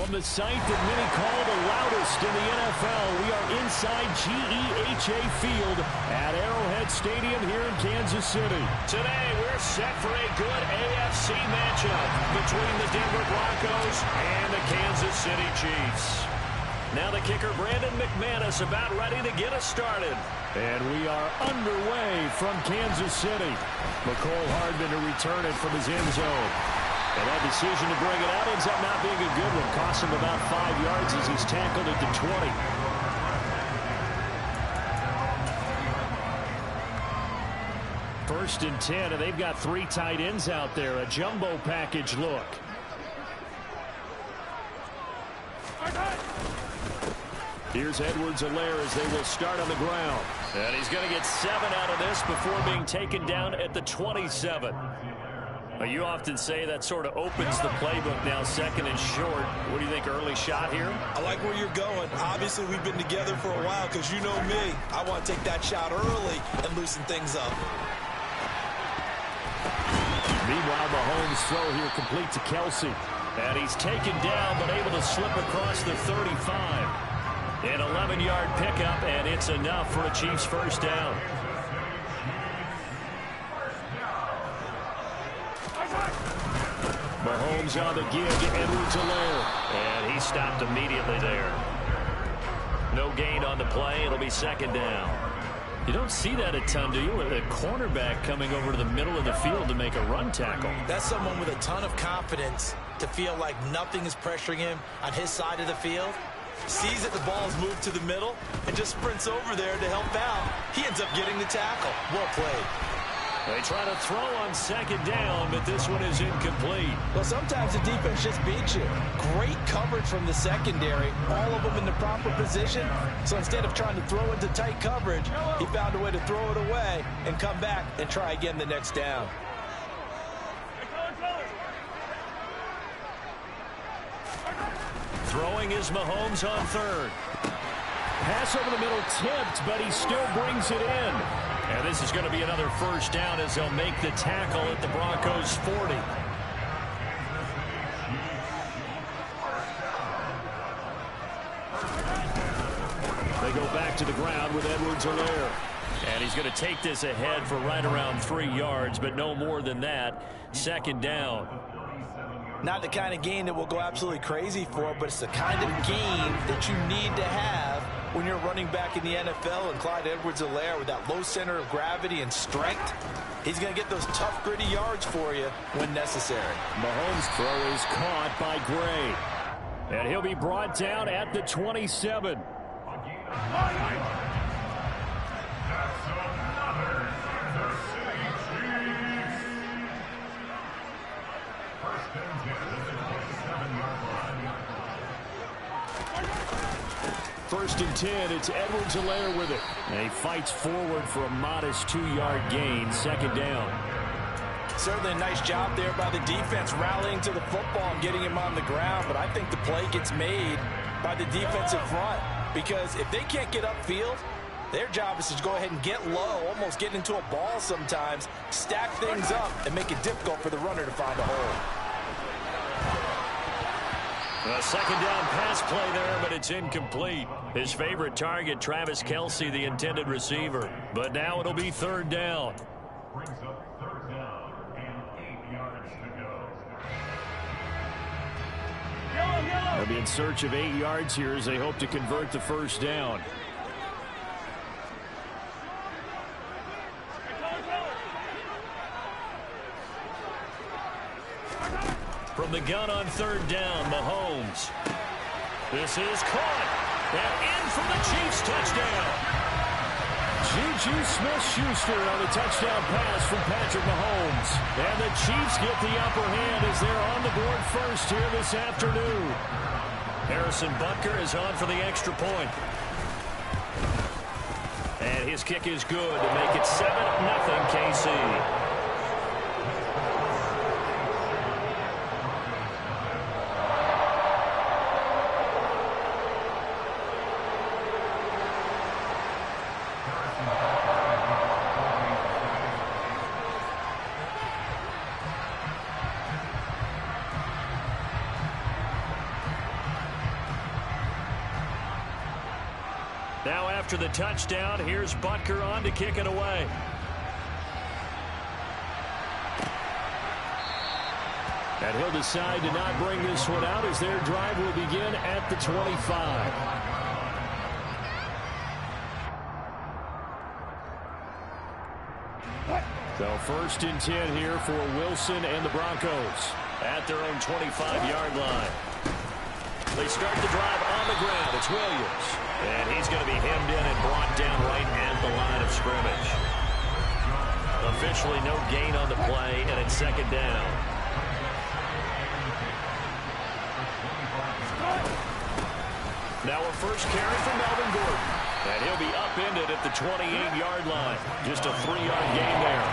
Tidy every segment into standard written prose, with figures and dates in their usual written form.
From the site that many call the loudest in the NFL, we are inside GEHA Field at Arrowhead Stadium here in Kansas City. Today, we're set for a good AFC matchup between the Denver Broncos and the Kansas City Chiefs. Now the kicker, Brandon McManus, about ready to get us started. And we are underway from Kansas City. McCole Hardman to return it from his end zone. And that decision to bring it out ends up not being a good one. Costs him about 5 yards as he's tackled at the 20. First and 10, and they've got 3 tight ends out there. A jumbo package look. Here's Edwards-Helaire as they will start on the ground. And he's going to get 7 out of this before being taken down at the 27. You often say that sort of opens the playbook now, second and short. What do you think, early shot here? I like where you're going. Obviously, we've been together for a while because you know me. I want to take that shot early and loosen things up. Meanwhile, Mahomes' throw here complete to Kelsey. And he's taken down but able to slip across the 35. An 11-yard pickup, and it's enough for a Chiefs first down. Mahomes on the gig, Edwards-Helaire. And he stopped immediately there. No gain on the play. It'll be second down. You don't see that a ton, do you? With a cornerback coming over to the middle of the field to make a run tackle. That's someone with a ton of confidence to feel like nothing is pressuring him on his side of the field. Sees that the ball's moved to the middle and just sprints over there to help out. He ends up getting the tackle. Well played. They try to throw on second down, but this one is incomplete. Well, sometimes the defense just beats you. Great coverage from the secondary, all of them in the proper position. So instead of trying to throw into tight coverage, he found a way to throw it away and come back and try again the next down. Throwing is Mahomes on third. Pass over the middle tipped, but he still brings it in. And this is going to be another first down as they'll make the tackle at the Broncos' 40. They go back to the ground with Edwards-Helaire. And he's going to take this ahead for right around 3 yards, but no more than that. Second down. Not the kind of game that we'll go absolutely crazy for, but it's the kind of game that you need to have when you're running back in the NFL. And Clyde Edwards-Helaire, with that low center of gravity and strength, he's going to get those tough, gritty yards for you when necessary. Mahomes' throw is caught by Gray. And he'll be brought down at the 27. First and 10, it's Edwards-Helaire with it. And he fights forward for a modest 2-yard gain, second down. Certainly a nice job there by the defense, rallying to the football and getting him on the ground. But I think the play gets made by the defensive front, because if they can't get upfield, their job is to go ahead and get low, almost get into a ball sometimes, stack things up, and make it difficult for the runner to find a hole. A second down pass play there, but it's incomplete. His favorite target, Travis Kelce, the intended receiver. But now it'll be third down. Brings up third down and 8 yards to go. They'll be in search of 8 yards here as they hope to convert the first down. From the gun on third down, Mahomes. This is caught. And in for the Chiefs touchdown. Juju Smith-Schuster on the touchdown pass from Patrick Mahomes. And the Chiefs get the upper hand as they're on the board first here this afternoon. Harrison Butker is on for the extra point. And his kick is good to make it 7-0 KC. Now after the touchdown, here's Butker on to kick it away. And he'll decide to not bring this one out as their drive will begin at the 25. So 1st and 10 here for Wilson and the Broncos at their own 25-yard line. They start the drive on the ground. It's Williams. And he's going to be hemmed in and brought down right at the line of scrimmage. Officially no gain on the play, and it's 2nd down. Now a first carry for Melvin Gordon. And he'll be upended at the 28-yard line. Just a 3-yard gain there.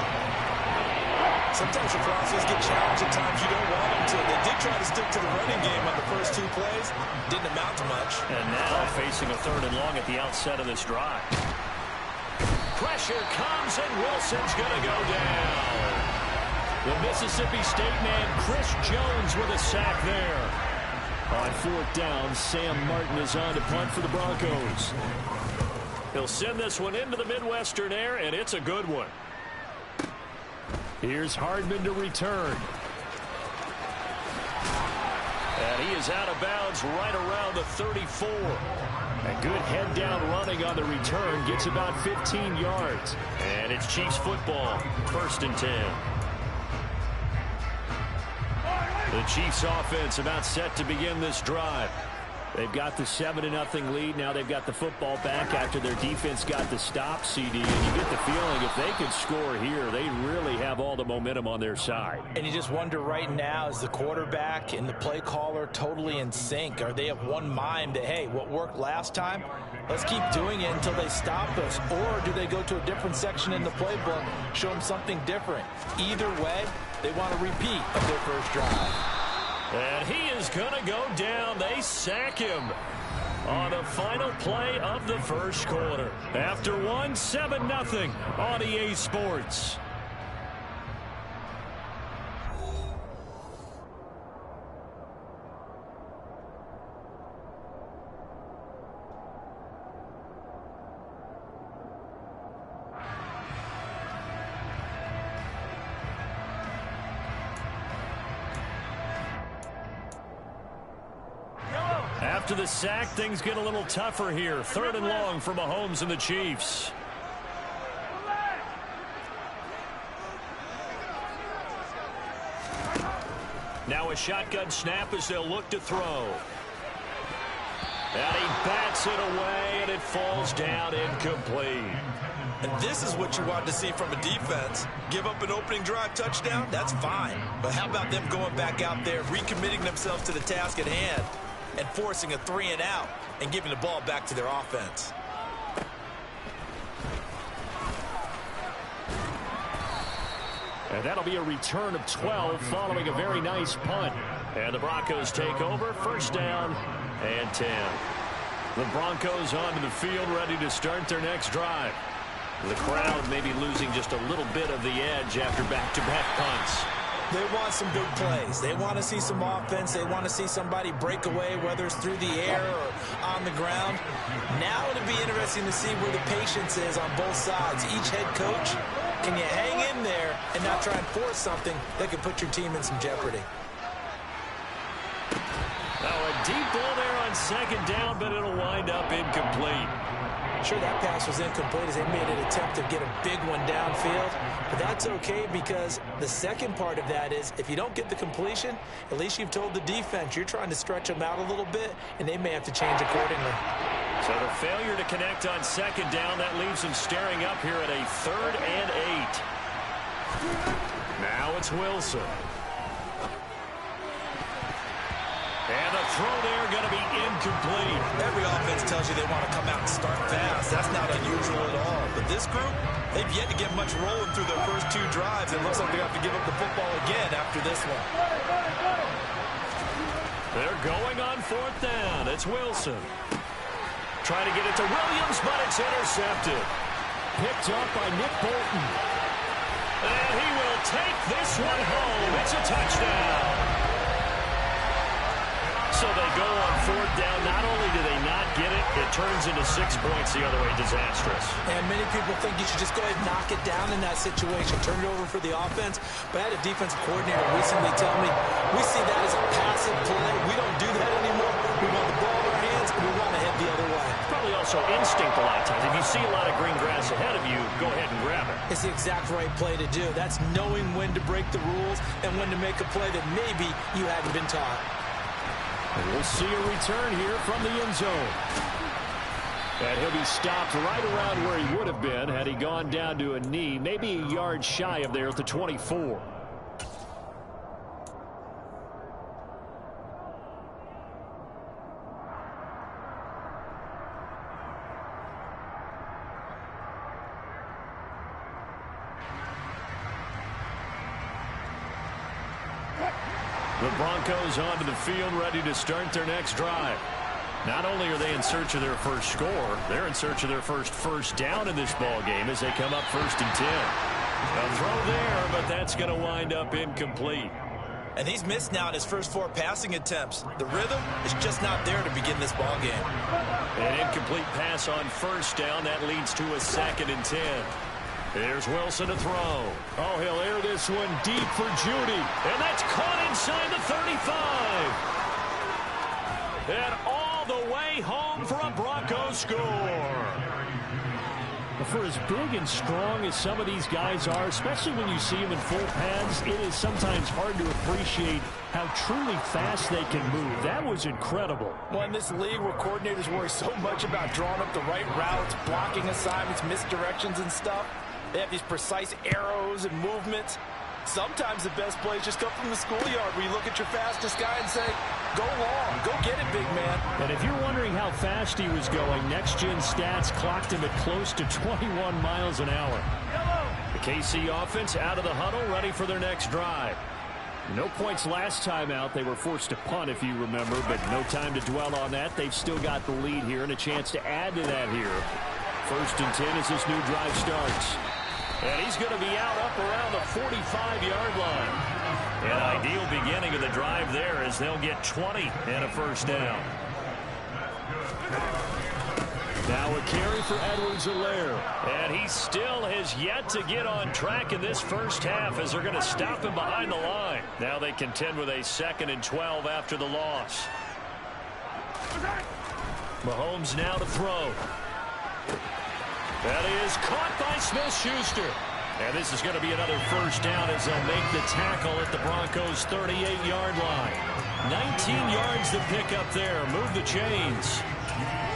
Sometimes your process get challenged at times you don't want them to. They did try to stick to the running game on the first 2 plays. Didn't amount to much. And now facing a 3rd and long at the outset of this drive. Pressure comes, and Wilson's going to go down. The Mississippi State man, Chris Jones, with a sack there. On 4th down, Sam Martin is on to punt for the Broncos. He'll send this one into the Midwestern air, and it's a good one. Here's Hardman to return. And he is out of bounds right around the 34. A good head-down running on the return. Gets about 15 yards. And it's Chiefs football. 1st and 10. The Chiefs offense about set to begin this drive. They've got the 7-0 lead. Now they've got the football back after their defense got the stop, CD. And you get the feeling if they could score here, they really have all the momentum on their side. And you just wonder right now, is the quarterback and the play caller totally in sync? Are they of one mind that, hey, what worked last time, let's keep doing it until they stop us? Or do they go to a different section in the playbook, show them something different? Either way, they want a repeat of their first drive. And he is going to go down. They sack him on the final play of the first quarter. After 7-0 on EA Sports. After the sack, things get a little tougher here. 3rd and long for Mahomes and the Chiefs. Now a shotgun snap as they'll look to throw. And he bats it away, and it falls down incomplete. And this is what you want to see from a defense. Give up an opening drive touchdown, that's fine. But how about them going back out there, recommitting themselves to the task at hand, and forcing a 3-and-out and giving the ball back to their offense. And that'll be a return of 12 following a very nice punt. And the Broncos take over. 1st down and 10. The Broncos onto the field ready to start their next drive. The crowd may be losing just a little bit of the edge after back-to-back punts. They want some big plays. They want to see some offense. They want to see somebody break away, whether it's through the air or on the ground. Now it'll be interesting to see where the patience is on both sides. Each head coach, can you hang in there and not try and force something that could put your team in some jeopardy? Now a deep ball there on 2nd down, but it'll wind up incomplete. Sure, that pass was incomplete as they made an attempt to get a big one downfield. But that's okay because the second part of that is if you don't get the completion, at least you've told the defense you're trying to stretch them out a little bit, and they may have to change accordingly. So the failure to connect on 2nd down, that leaves them staring up here at a 3rd and 8. Now it's Wilson. And the throw there going to be incomplete. Every offense tells you they want to come out and start fast. That's not unusual at all. But this group, they've yet to get much rolling through their first 2 drives. It looks like they have to give up the football again after this one. They're going on 4th down. It's Wilson. Trying to get it to Williams, but it's intercepted. Picked up by Nick Bolton. And he will take this one home. It's a touchdown. So So they go on fourth down. Not only do they not get it, it turns into 6 points the other way. Disastrous. And many people think you should just go ahead and knock it down in that situation. Turn it over for the offense. But I had a defensive coordinator recently tell me, we see that as a passive play. We don't do that anymore. We want the ball in our hands, and we want to head the other way. Probably also instinct a lot of times. If you see a lot of green grass ahead of you, go ahead and grab it. It's the exact right play to do. That's knowing when to break the rules and when to make a play that maybe you hadn't been taught. And we'll see a return here from the end zone. And he'll be stopped right around where he would have been had he gone down to a knee, maybe a yard shy of there at the 24. The Broncos onto the field, ready to start their next drive. Not only are they in search of their first score, they're in search of their first down in this ball game as they come up 1st and 10. A throw there, but that's going to wind up incomplete. And he's missed now in his first 4 passing attempts. The rhythm is just not there to begin this ball game. An incomplete pass on 1st down. That leads to a 2nd and 10. Here's Wilson to throw. Oh, he'll air this one deep for Judy. And that's caught inside the 35. And all the way home for a Broncos score. For as big and strong as some of these guys are, especially when you see them in full pads, it is sometimes hard to appreciate how truly fast they can move. That was incredible. Well, in this league where coordinators worry so much about drawing up the right routes, blocking assignments, misdirections and stuff, they have these precise arrows and movements. Sometimes the best plays just come from the schoolyard where you look at your fastest guy and say, go long, go get it, big man. And if you're wondering how fast he was going, next-gen stats clocked him at close to 21 miles an hour. The KC offense out of the huddle, ready for their next drive. No points last time out. They were forced to punt, if you remember, but no time to dwell on that. They've still got the lead here and a chance to add to that here. 1st and 10 as this new drive starts. And he's going to be out up around the 45-yard line. An ideal beginning of the drive there as they'll get 20 and a 1st down. Now a carry for Edwards-Helaire. And he still has yet to get on track in this first half as they're going to stop him behind the line. Now they contend with a 2nd and 12 after the loss. Mahomes now to throw. That is caught by Smith-Schuster. And this is going to be another 1st down as they'll make the tackle at the Broncos' 38-yard line. 19 yards to pick up there. Move the chains.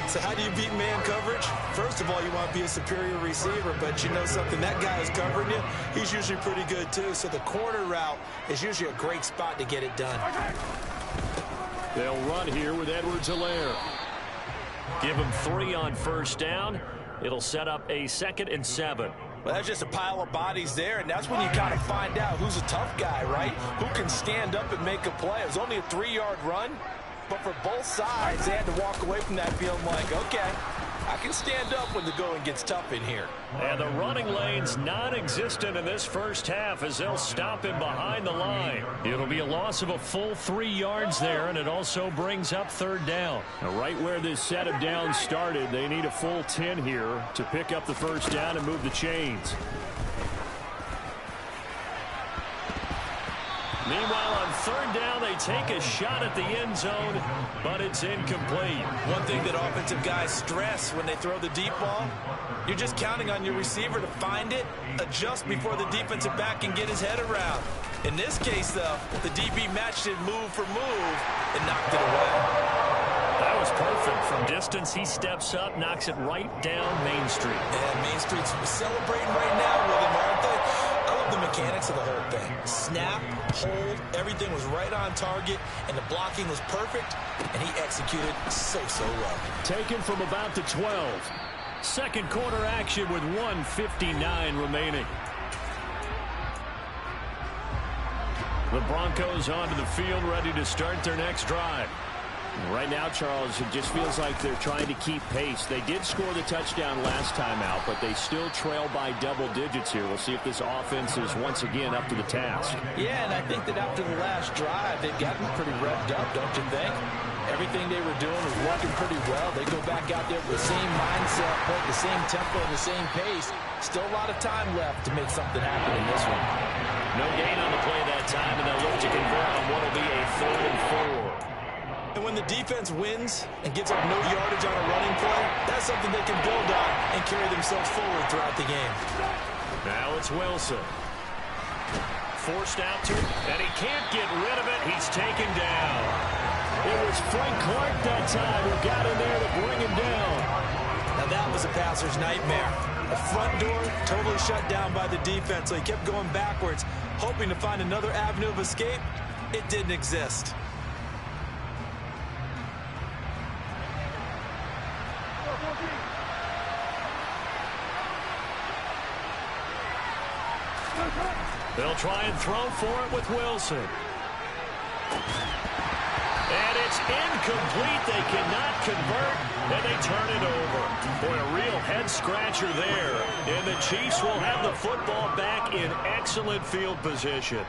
So how do you beat man coverage? First of all, you want to be a superior receiver, but you know something, that guy who's covering you, he's usually pretty good too. So the corner route is usually a great spot to get it done. They'll run here with Edwards-Helaire. Give him 3 on 1st down. It'll set up a 2nd and 7. Well, that's just a pile of bodies there, and that's when you kind of find out who's a tough guy, right? Who can stand up and make a play. It was only a 3-yard run, but for both sides, they had to walk away from that feeling like, okay, I can stand up when the going gets tough in here. And the running lane's non-existent in this first half as they'll stop him behind the line. It'll be a loss of a full 3 yards there, and it also brings up 3rd down. Now, right where this set of downs started, they need a full 10 here to pick up the 1st down and move the chains. Meanwhile, on 3rd down, they take a shot at the end zone, but it's incomplete. One thing that offensive guys stress when they throw the deep ball, you're just counting on your receiver to find it, adjust before the defensive back can get his head around. In this case, though, the DB matched it move for move and knocked it away. That was perfect. From distance, he steps up, knocks it right down Main Street. And Main Street's celebrating right now with him, aren't they? I love the mechanics of the whole thing. Snap, hold, everything was right on target, and the blocking was perfect, and he executed so well. Taken from about the 12. 2nd quarter action with 1:59 remaining. The Broncos onto the field, ready to start their next drive. Right now, Charles, it just feels like they're trying to keep pace. They did score the touchdown last time out, but they still trail by double digits here. We'll see if this offense is once again up to the task. Yeah, and I think that after the last drive, they've gotten pretty revved up, don't you think? Everything they were doing was working pretty well. They go back out there with the same mindset, play the same tempo, and the same pace. Still a lot of time left to make something happen in this one. No gain on the play that time, and they'll look to convert on what will be a 3rd and 4. And when the defense wins and gives up no yardage on a running play, that's something they can build on and carry themselves forward throughout the game. Now it's Wilson. Forced out to him, and he can't get rid of it. He's taken down. It was Frank Clark that time who got in there to bring him down. Now that was a passer's nightmare. The front door totally shut down by the defense, so he kept going backwards, hoping to find another avenue of escape. It didn't exist. They'll try and throw for it with Wilson. And it's incomplete. They cannot convert, and they turn it over. Boy, a real head-scratcher there. And the Chiefs will have the football back in excellent field position.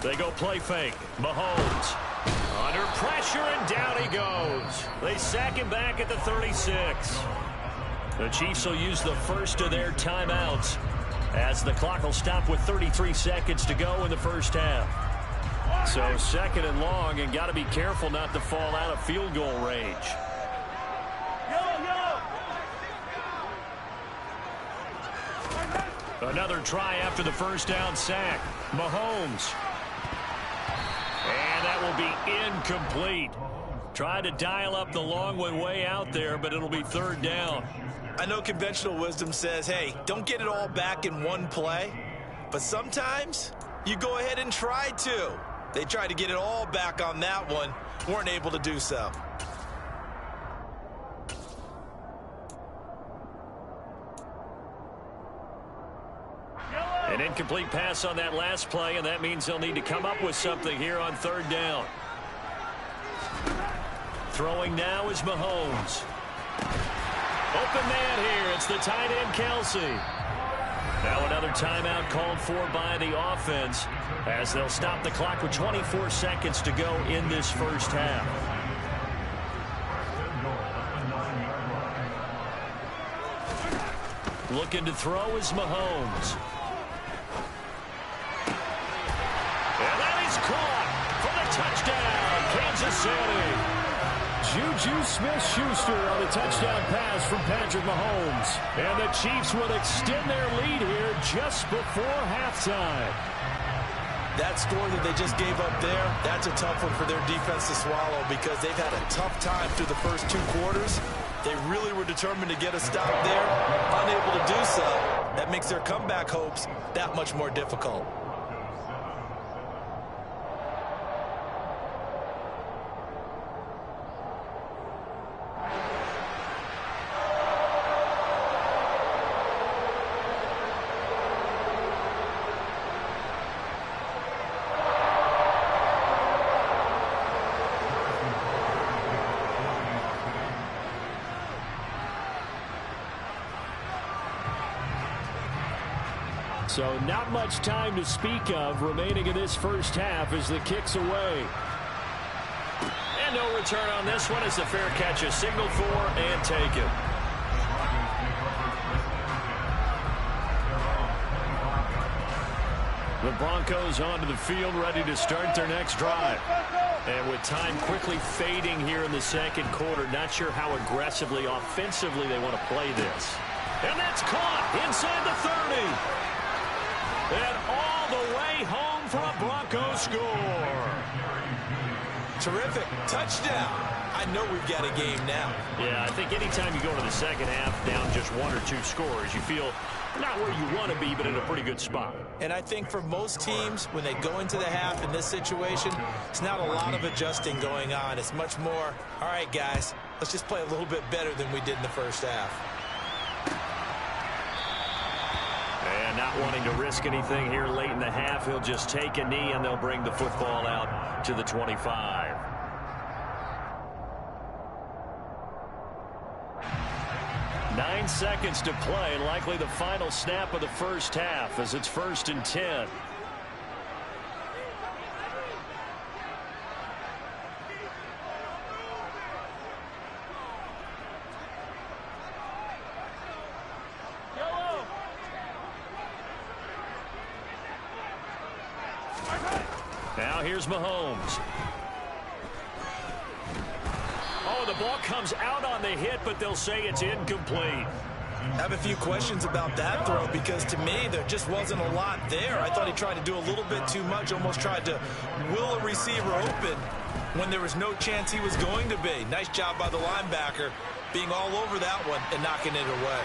They go play fake. Mahomes under pressure, and down he goes. They sack him back at the 36. The Chiefs will use the first of their timeouts as the clock will stop with 33 seconds to go in the first half. So 2nd and long, and got to be careful not to fall out of field goal range. Another try after the first down sack. Mahomes. And that will be incomplete. Tried to dial up the long one way out there, but it'll be 3rd down. I know conventional wisdom says, hey, don't get it all back in one play. But sometimes you go ahead and try to. They tried to get it all back on that one. Weren't able to do so. An incomplete pass on that last play, and that means they'll need to come up with something here on 3rd down. Throwing now is Mahomes. Open man here. It's the tight end, Kelsey. Now another timeout called for by the offense as they'll stop the clock with 24 seconds to go in this first half. Looking to throw is Mahomes. And that is caught for the touchdown, Kansas City. Juju Smith-Schuster on the touchdown pass from Patrick Mahomes. And the Chiefs will extend their lead here just before halftime. That score that they just gave up there, that's a tough one for their defense to swallow because they've had a tough time through the first 2 quarters. They really were determined to get a stop there, unable to do so. That makes their comeback hopes that much more difficult. So not much time to speak of remaining in this first half as the kick's away. And no return on this one as the fair catch is signaled for and taken. The Broncos onto the field ready to start their next drive. And with time quickly fading here in the second quarter, not sure how aggressively, offensively they want to play this. And that's caught inside the 30. And all the way home for a Broncos score. Terrific. Touchdown. I know we've got a game now. Yeah, I think anytime you go to the second half down just 1 or 2 scores, you feel not where you want to be, but in a pretty good spot. And I think for most teams, when they go into the half in this situation, it's not a lot of adjusting going on. It's much more, all right, guys, let's just play a little bit better than we did in the first half. And not wanting to risk anything here late in the half, he'll just take a knee and they'll bring the football out to the 25. Nine seconds to play, likely the final snap of the first half as it's 1st and 10. Now here's Mahomes. Oh, the ball comes out on the hit, but they'll say it's incomplete. I have a few questions about that throw because to me there just wasn't a lot there. I thought he tried to do a little bit too much, almost tried to will a receiver open when there was no chance he was going to be. Nice job by the linebacker being all over that one and knocking it away.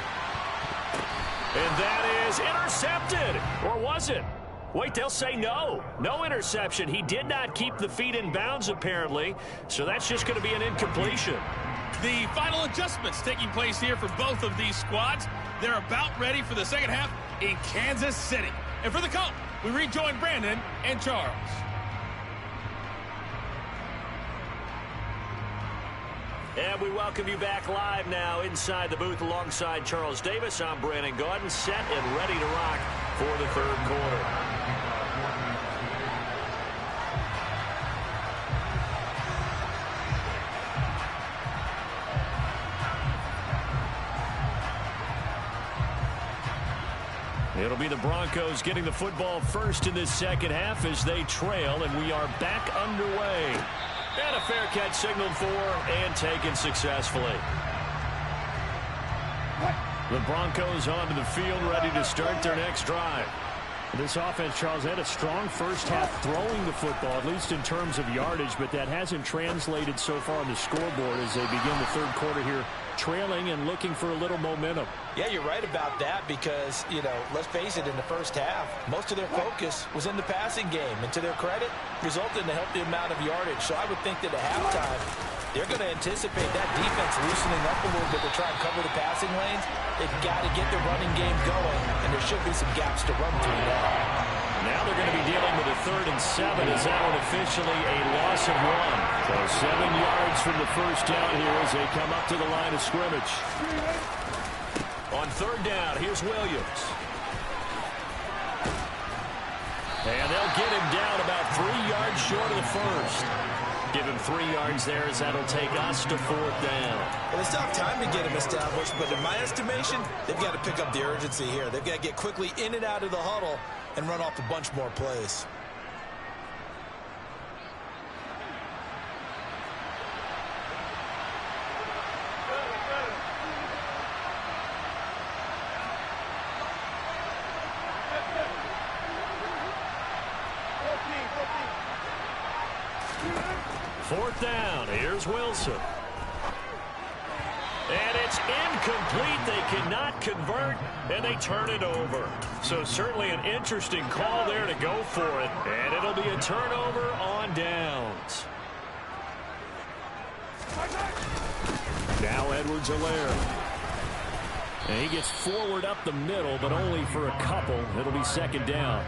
And that is intercepted. Or was it? Wait, they'll say no. No interception. He did not keep the feet in bounds, apparently. So that's just going to be an incompletion. The final adjustments taking place here for both of these squads. They're about ready for the second half in Kansas City. And for the call, we rejoin Brandon and Charles. And we welcome you back live now inside the booth alongside Charles Davis. I'm Brandon Gaudin, set and ready to rock for the third quarter. It'll be the Broncos getting the football first in this second half as they trail, and we are back underway. And a fair catch signaled for and taken successfully. The Broncos onto the field, ready to start their next drive. This offense, Charles, had a strong first half throwing the football, at least in terms of yardage, but that hasn't translated so far on the scoreboard as they begin the third quarter here, trailing and looking for a little momentum. Yeah, you're right about that because, you know, let's face it, in the first half, most of their focus was in the passing game. And to their credit, resulted in a healthy amount of yardage. So I would think that at halftime, they're going to anticipate that defense loosening up a little bit to try and cover the passing lanes. They've got to get the running game going, and there should be some gaps to run through now. Now they're going to be dealing with a 3rd and 7 as that one officially a loss of 1. So 7 yards from the first down here as they come up to the line of scrimmage. On 3rd down, here's Williams. And they'll get him down about 3 yards short of the first. Give him 3 yards there as that'll take us to 4th down. Well, they still have time to get him established, but in my estimation, they've got to pick up the urgency here. They've got to get quickly in and out of the huddle and run off a bunch more plays. Fourth down, here's Wilson. And it's incomplete. They cannot convert, and they turn it over. So certainly an interesting call there to go for it. And it'll be a turnover on downs. Now Edwards-Helaire. And he gets forward up the middle, but only for a couple. It'll be 2nd down.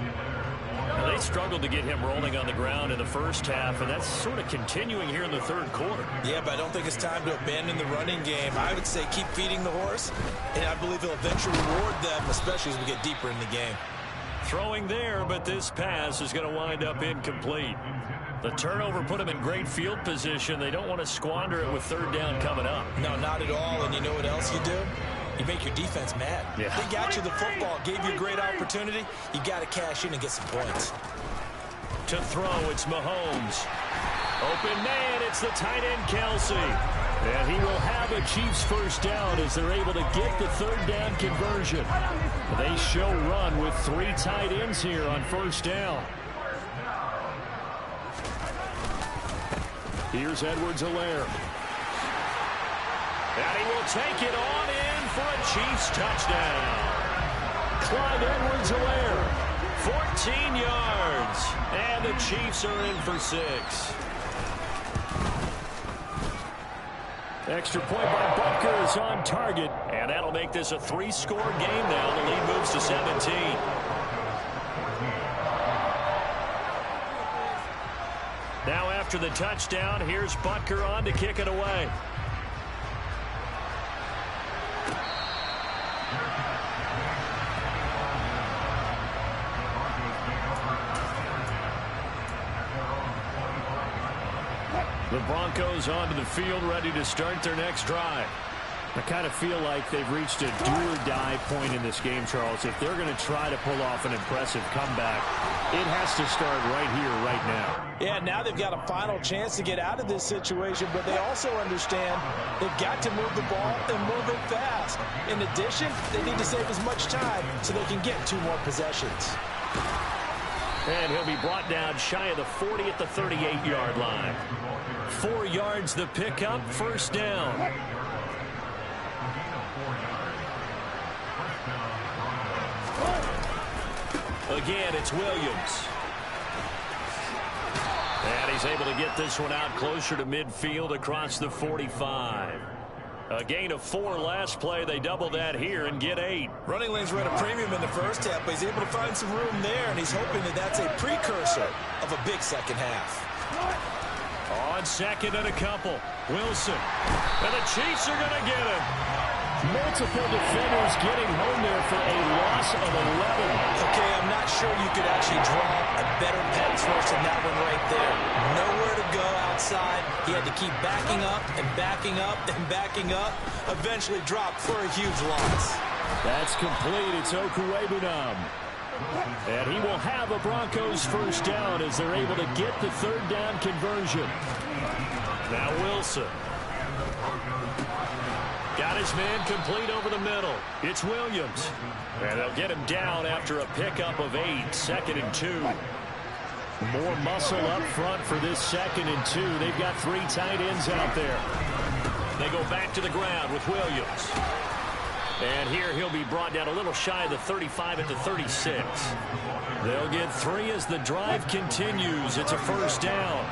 Now, they struggled to get him rolling on the ground in the first half, and that's sort of continuing here in the third quarter. Yeah, but I don't think it's time to abandon the running game. I would say keep feeding the horse, and I believe he'll eventually reward them, especially as we get deeper in the game. Throwing there, but this pass is going to wind up incomplete. The turnover put them in great field position. They don't want to squander it with 3rd down coming up. No, not at all, and you know what else you do? You make your defense mad. Yeah. They got you the football, gave you a great opportunity. You got to cash in and get some points. To throw, it's Mahomes. Open man, it's the tight end, Kelsey. And he will have a Chiefs first down as they're able to get the 3rd down conversion. They show run with 3 tight ends here on 1st down. Here's Edwards-Helaire. And he will take it on in for a Chiefs touchdown. Clyde Edwards-Helaire, 14 yards. And the Chiefs are in for 6. Extra point by Butker is on target. And that'll make this a 3-score game now. The lead moves to 17. Now after the touchdown, here's Butker on to kick it away. The Broncos onto the field, ready to start their next drive. I kind of feel like they've reached a do-or-die point in this game, Charles. If they're going to try to pull off an impressive comeback, It has to start right here, right now. Yeah, now they've got a final chance to get out of this situation, but they also understand they've got to move the ball and move it fast. In addition, they need to save as much time so they can get 2 more possessions. And he'll be brought down shy of the 40 at the 38-yard line. 4 yards the pickup, first down. Again, it's Williams. And he's able to get this one out closer to midfield across the 45. A gain of 4 last play. They double that here and get 8. Running lanes were at a premium in the first half, but he's able to find some room there, and he's hoping that that's a precursor of a big second half. On second and a couple. Wilson. And the Chiefs are going to get him. Multiple defenders getting home there for a loss of 11. Okay, I'm not sure you could actually draw a better pass rush than that one right there. Nowhere to go outside. He had to keep backing up and backing up and backing up. Eventually dropped for a huge loss. That's complete. It's Okuwebunam. And he will have a Broncos first down as they're able to get the 3rd down conversion. Now Wilson. Got his man complete over the middle. It's Williams. And they'll get him down after a pickup of 8. 2nd and 2. More muscle up front for this 2nd and 2. They've got 3 tight ends out there. They go back to the ground with Williams. And here he'll be brought down a little shy of the 35 at the 36. They'll get 3 as the drive continues. It's a first down.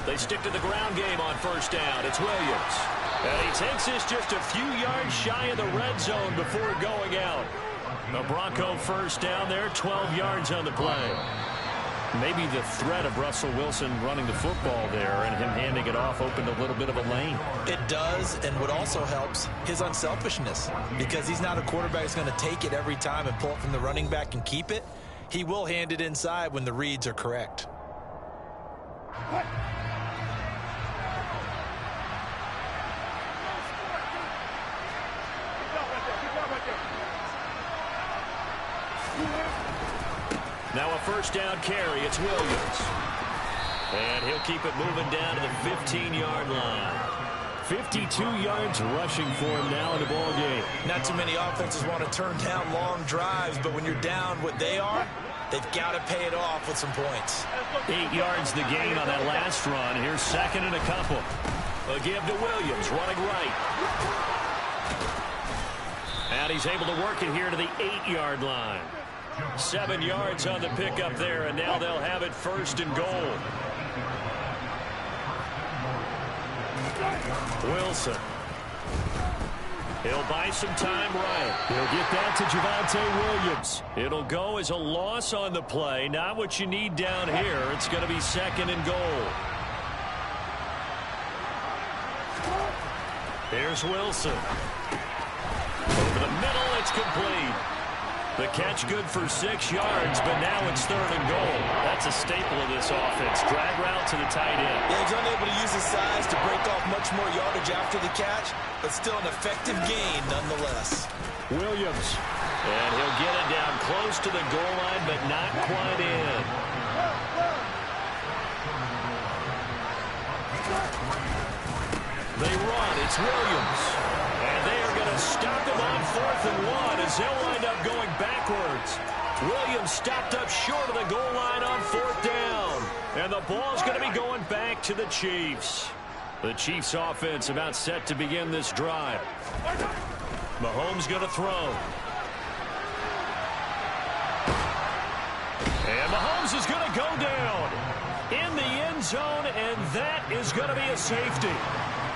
They stick to the ground game on first down. It's Williams. And he takes this just a few yards shy of the red zone before going out. A Bronco first down there, 12 yards on the play. Maybe the threat of Russell Wilson running the football there and him handing it off opened a little bit of a lane. It does, and what also helps, his unselfishness. Because he's not a quarterback who's going to take it every time and pull it from the running back and keep it. He will hand it inside when the reads are correct. Now a first down carry. It's Williams. And he'll keep it moving down to the 15-yard line. 52 yards rushing for him now in the ball game. Not too many offenses want to turn down long drives, but when you're down what they are, they've got to pay it off with some points. 8 yards the gain on that last run. Here's 2nd and a couple. A give to Williams, running right. And he's able to work it here to the 8-yard line. 7 yards on the pickup there, and now they'll have it 1st and goal. Wilson. He'll buy some time right. He'll get that to Javonte Williams. It'll go as a loss on the play. Not what you need down here. It's going to be 2nd and goal. Here's Wilson. Over the middle, it's complete. The catch good for 6 yards, but now it's 3rd and goal. That's a staple of this offense. Drag route to the tight end. Yeah, he's unable to use his size to break off much more yardage after the catch, but still an effective gain nonetheless. Williams. And he'll get it down close to the goal line, but not quite in. They run. It's Williams. And they are going to stop him on 4th and 1 as they'll wind up going backwards. Williams stopped up short of the goal line on 4th down. And the ball's going to be going back to the Chiefs. The Chiefs offense about set to begin this drive. Mahomes going to throw. And Mahomes is going to go down in the end zone, and that is going to be a safety.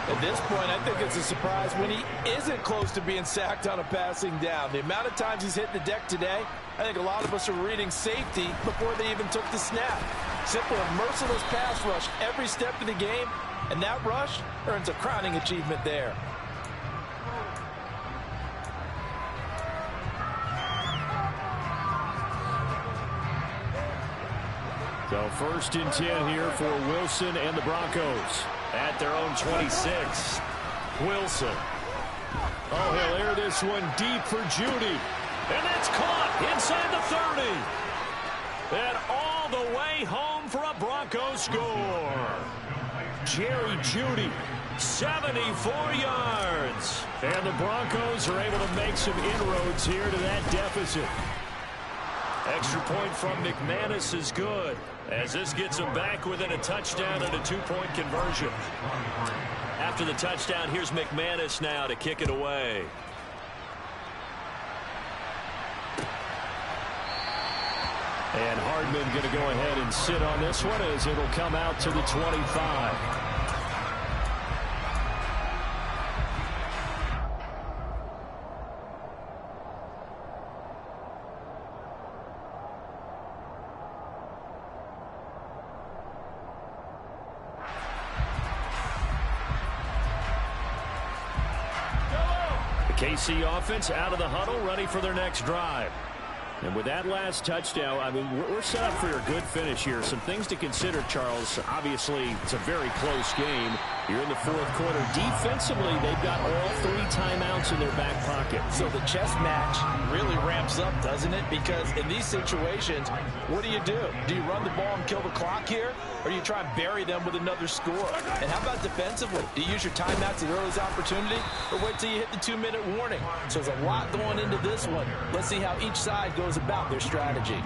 At this point, I think it's a surprise when he isn't close to being sacked on a passing down. The amount of times he's hit the deck today, I think a lot of us are reading safety before they even took the snap. Simple and merciless pass rush every step of the game, and that rush earns a crowning achievement there. So 1st and 10 here for Wilson and the Broncos at their own 26. Wilson. Oh, he'll air this one deep for Judy. And that's caught inside the 30. And all the way home for a Broncos score. Jerry Jeudy, 74 yards. And the Broncos are able to make some inroads here to that deficit. Extra point from McManus is good, as this gets them back within a touchdown and a 2-point conversion. After the touchdown, here's McManus now to kick it away. And Hardman going to go ahead and sit on this one as it'll come out to the 25. KC offense out of the huddle, ready for their next drive. And with that last touchdown, I mean, we're set up for a good finish here. Some things to consider, Charles. Obviously, it's a very close game. You're in the fourth quarter. Defensively, they've got all 3 timeouts in their back pocket. So the chess match really ramps up, doesn't it? Because in these situations, what do? Do you run the ball and kill the clock here? Or do you try and bury them with another score? And how about defensively? Do you use your timeouts at the earliest opportunity? Or wait till you hit the 2-minute warning? So there's a lot going into this one. Let's see how each side goes about their strategy.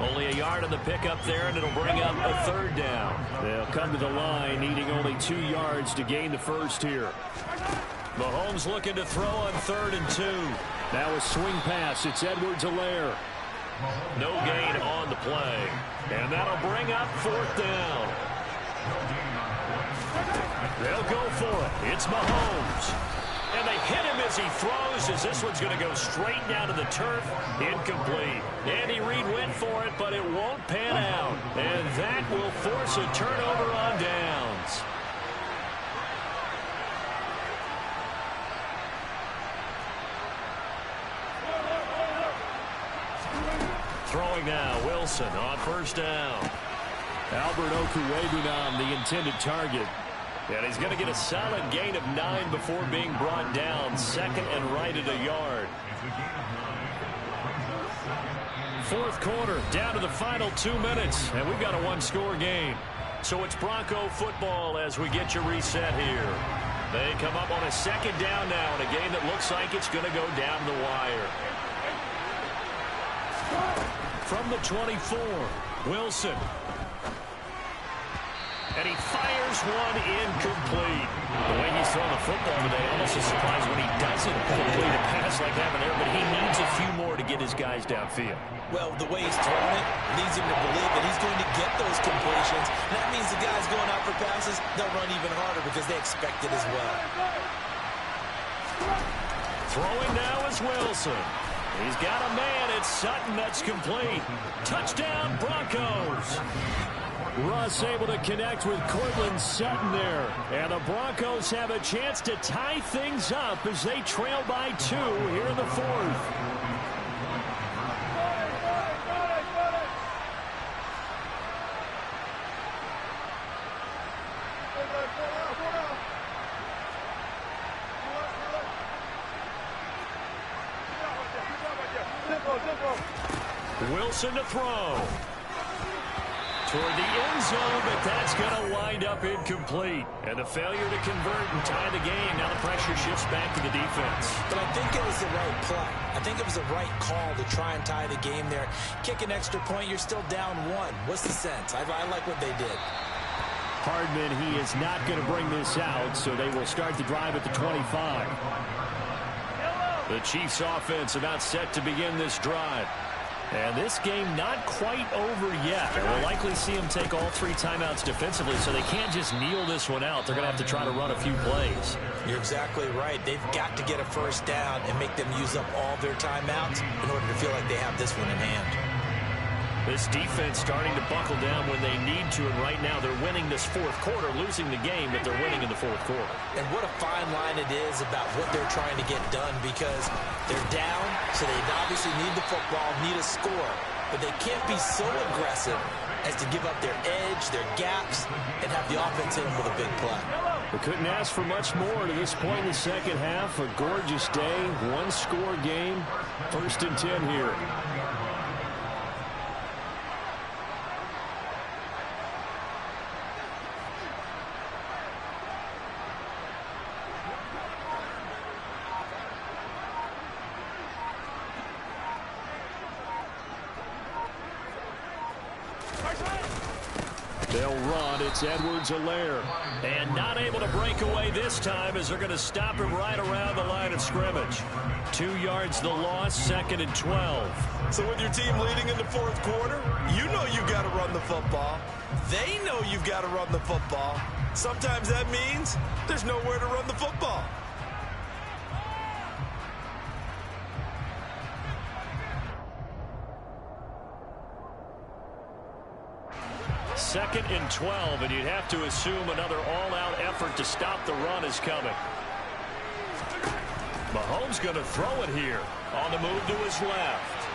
Only a yard on the pickup there, and it'll bring up a 3rd down. They'll come to the line, needing only 2 yards to gain the first here. Mahomes looking to throw on 3rd and 2. Now a swing pass. It's Edwards-Helaire. No gain on the play. And that'll bring up 4th down. They'll go for it. It's Mahomes. And they hit him as he throws, as this one's going to go straight down to the turf. Incomplete. Andy Reid went for it, but it won't pan out. And that will force a turnover on downs. Throwing now, Wilson on 1st down. Albert Okwuegbunam, the intended target. And he's going to get a solid gain of 9 before being brought down. 2nd and right at a yard. 4th quarter, down to the final 2 minutes. And we've got a 1-score game. So it's Bronco football as we get you reset here. They come up on a 2nd down now in a game that looks like it's going to go down the wire. From the 24, Wilson. And he fires one incomplete. The way he's thrown the football today, almost a surprise when he doesn't complete a pass like that there, but he needs a few more to get his guys downfield. Well, the way he's throwing it leads him to believe that he's going to get those completions. And that means the guys going out for passes, they'll run even harder because they expect it as well. Throwing now is Wilson. He's got a man. It's Sutton. That's complete. Touchdown, Broncos. Russ able to connect with Cortland Sutton there. And the Broncos have a chance to tie things up as they trail by 2 here in the 4th. Wilson to throw. Toward the end zone, but that's going to wind up incomplete. And a failure to convert and tie the game. Now the pressure shifts back to the defense. But I think it was the right play. I think it was the right call to try and tie the game there. Kick an extra point, you're still down 1. What's the sense? I like what they did. Hardman, he is not going to bring this out, so they will start the drive at the 25. The Chiefs offense about set to begin this drive. And this game not quite over yet. We'll likely see them take all 3 timeouts defensively, so they can't just kneel this one out. They're going to have to try to run a few plays. You're exactly right. They've got to get a 1st down and make them use up all their timeouts in order to feel like they have this one in hand. This defense starting to buckle down when they need to, and right now they're winning this 4th quarter, losing the game, but they're winning in the 4th quarter. And what a fine line it is about what they're trying to get done, because they're down, so they obviously need the football, need a score. but they can't be so aggressive as to give up their edge, their gaps, and have the offense hit them with a big play. We couldn't ask for much more to this point in the second half. A gorgeous day, one-score game, 1st and 10 here. They'll run. It's Edwards-Helaire. And not able to break away this time as they're going to stop him right around the line of scrimmage. 2 yards the loss, 2nd and 12. So with your team leading in the 4th quarter, you know you've got to run the football. They know you've got to run the football. Sometimes that means there's nowhere to run the football. Second and 12, and you'd have to assume another all-out effort to stop the run is coming. Mahomes going to throw it here. On the move to his left.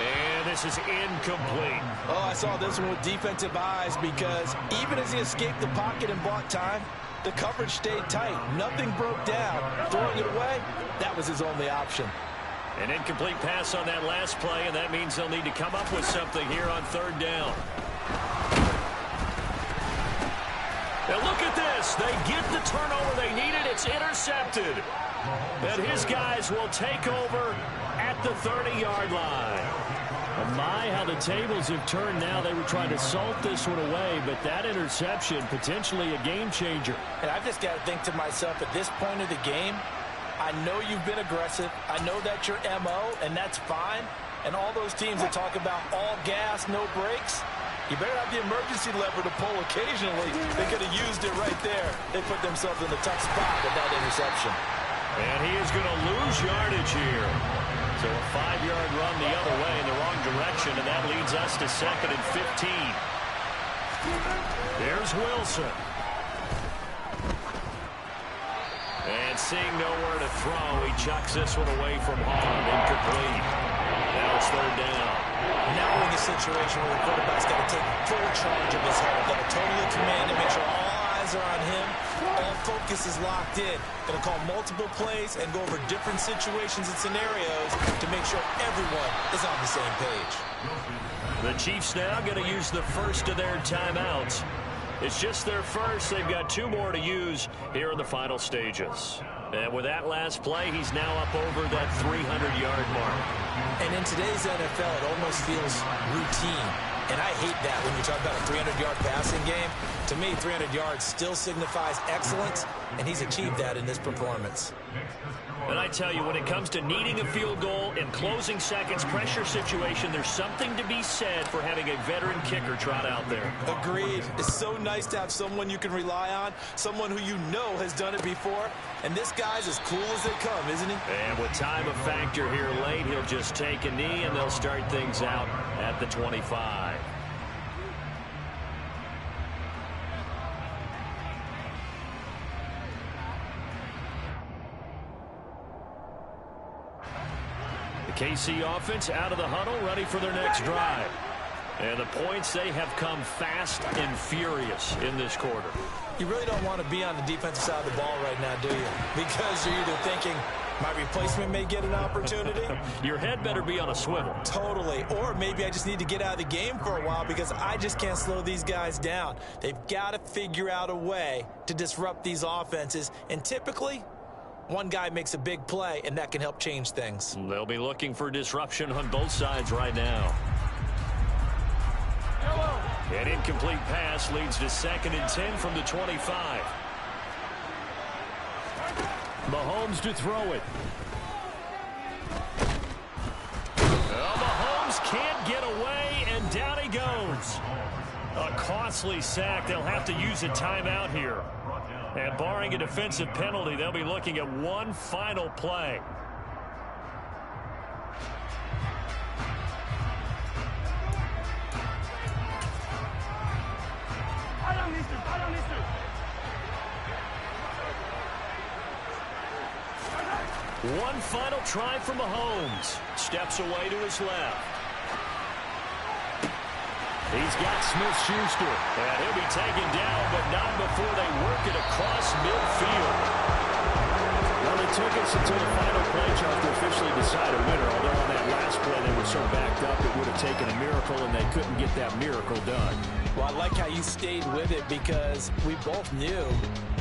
And this is incomplete. Oh, I saw this one with defensive eyes because even as he escaped the pocket and bought time, the coverage stayed tight. Nothing broke down. Throwing it away, that was his only option. An incomplete pass on that last play, and that means they'll need to come up with something here on 3rd down. Now look at this. They get the turnover they needed. It's intercepted. And his guys will take over at the 30-yard line. And my, how the tables have turned now. They were trying to salt this one away, but that interception, potentially a game changer. And I've just got to think to myself, at this point of the game, I know you've been aggressive. I know that's your MO, and that's fine. And all those teams that talk about all gas, no brakes, you better have the emergency lever to pull occasionally. They could have used it right there. They put themselves in a tough spot with that interception. And he is going to lose yardage here. So a 5-yard run the other way in the wrong direction, and that leads us to 2nd and 15. There's Wilson. And seeing nowhere to throw, he chucks this one away from home. Incomplete. Now it's 3rd down. Now we're in the situation where the quarterback's got to take full charge of his head. Got to totally command and make sure all eyes are on him. All focus is locked in. Going to call multiple plays and go over different situations and scenarios to make sure everyone is on the same page. The Chiefs now going to use the first of their timeouts. It's just their first. They've got 2 more to use here in the final stages. And with that last play, he's now up over that 300-yard mark. And in today's NFL, it almost feels routine. And I hate that when you talk about a 300-yard passing game. To me, 300 yards still signifies excellence, and he's achieved that in this performance. And I tell you, when it comes to needing a field goal in closing seconds, pressure situation, there's something to be said for having a veteran kicker trot out there. Agreed. It's so nice to have someone you can rely on, someone who you know has done it before. And this guy's as cool as they come, isn't he? And with time a factor here late, he'll just take a knee, and they'll start things out at the 25. KC offense out of the huddle, ready for their next drive. And the points, they have come fast and furious in this quarter. You really don't want to be on the defensive side of the ball right now, do you? Because you're either thinking, my replacement may get an opportunity. Your head better be on a swivel. Totally. Or maybe I just need to get out of the game for a while because I just can't slow these guys down. They've got to figure out a way to disrupt these offenses. And typically, one guy makes a big play, and that can help change things. They'll be looking for disruption on both sides right now. An incomplete pass leads to 2nd and 10 from the 25. Mahomes to throw it. Well, Mahomes can't get away, and down he goes. A costly sack. They'll have to use a timeout here. And barring a defensive penalty, they'll be looking at one final play. One final try for Mahomes. Steps away to his left. He's got Smith-Schuster, and he'll be taken down, but not before they work it across midfield. Well, it took us until the final play, Chuck, to officially decide a winner, although on that last play they were so backed up it would have taken a miracle, and they couldn't get that miracle done. Well, I like how you stayed with it because we both knew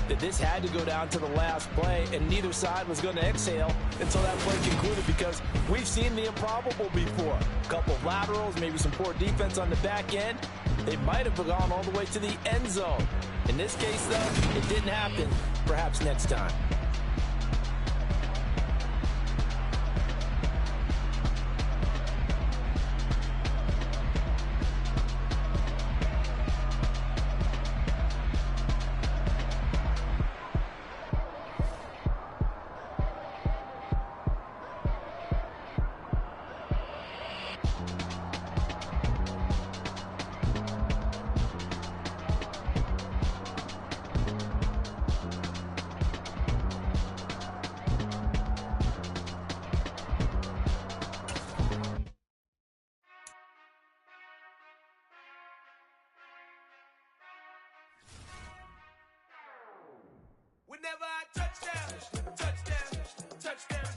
that this had to go down to the last play, and neither side was going to exhale until that play concluded because we've seen the improbable before. A couple of laterals, maybe some poor defense on the back end. They might have gone all the way to the end zone. In this case, though, it didn't happen. Perhaps next time. Whenever I touchdown, touchdown, touchdown.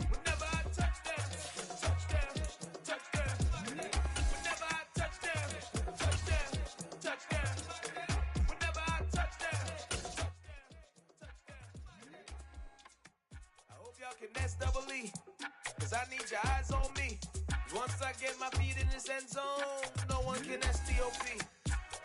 Whenever I touchdown, touchdown, touchdown. Whenever I touchdown, touchdown, touchdown. Whenever I touchdown, touchdown. I hope y'all can nest double E, cause I need your eyes on me. Once I get my feet in this end zone, no one can STOP.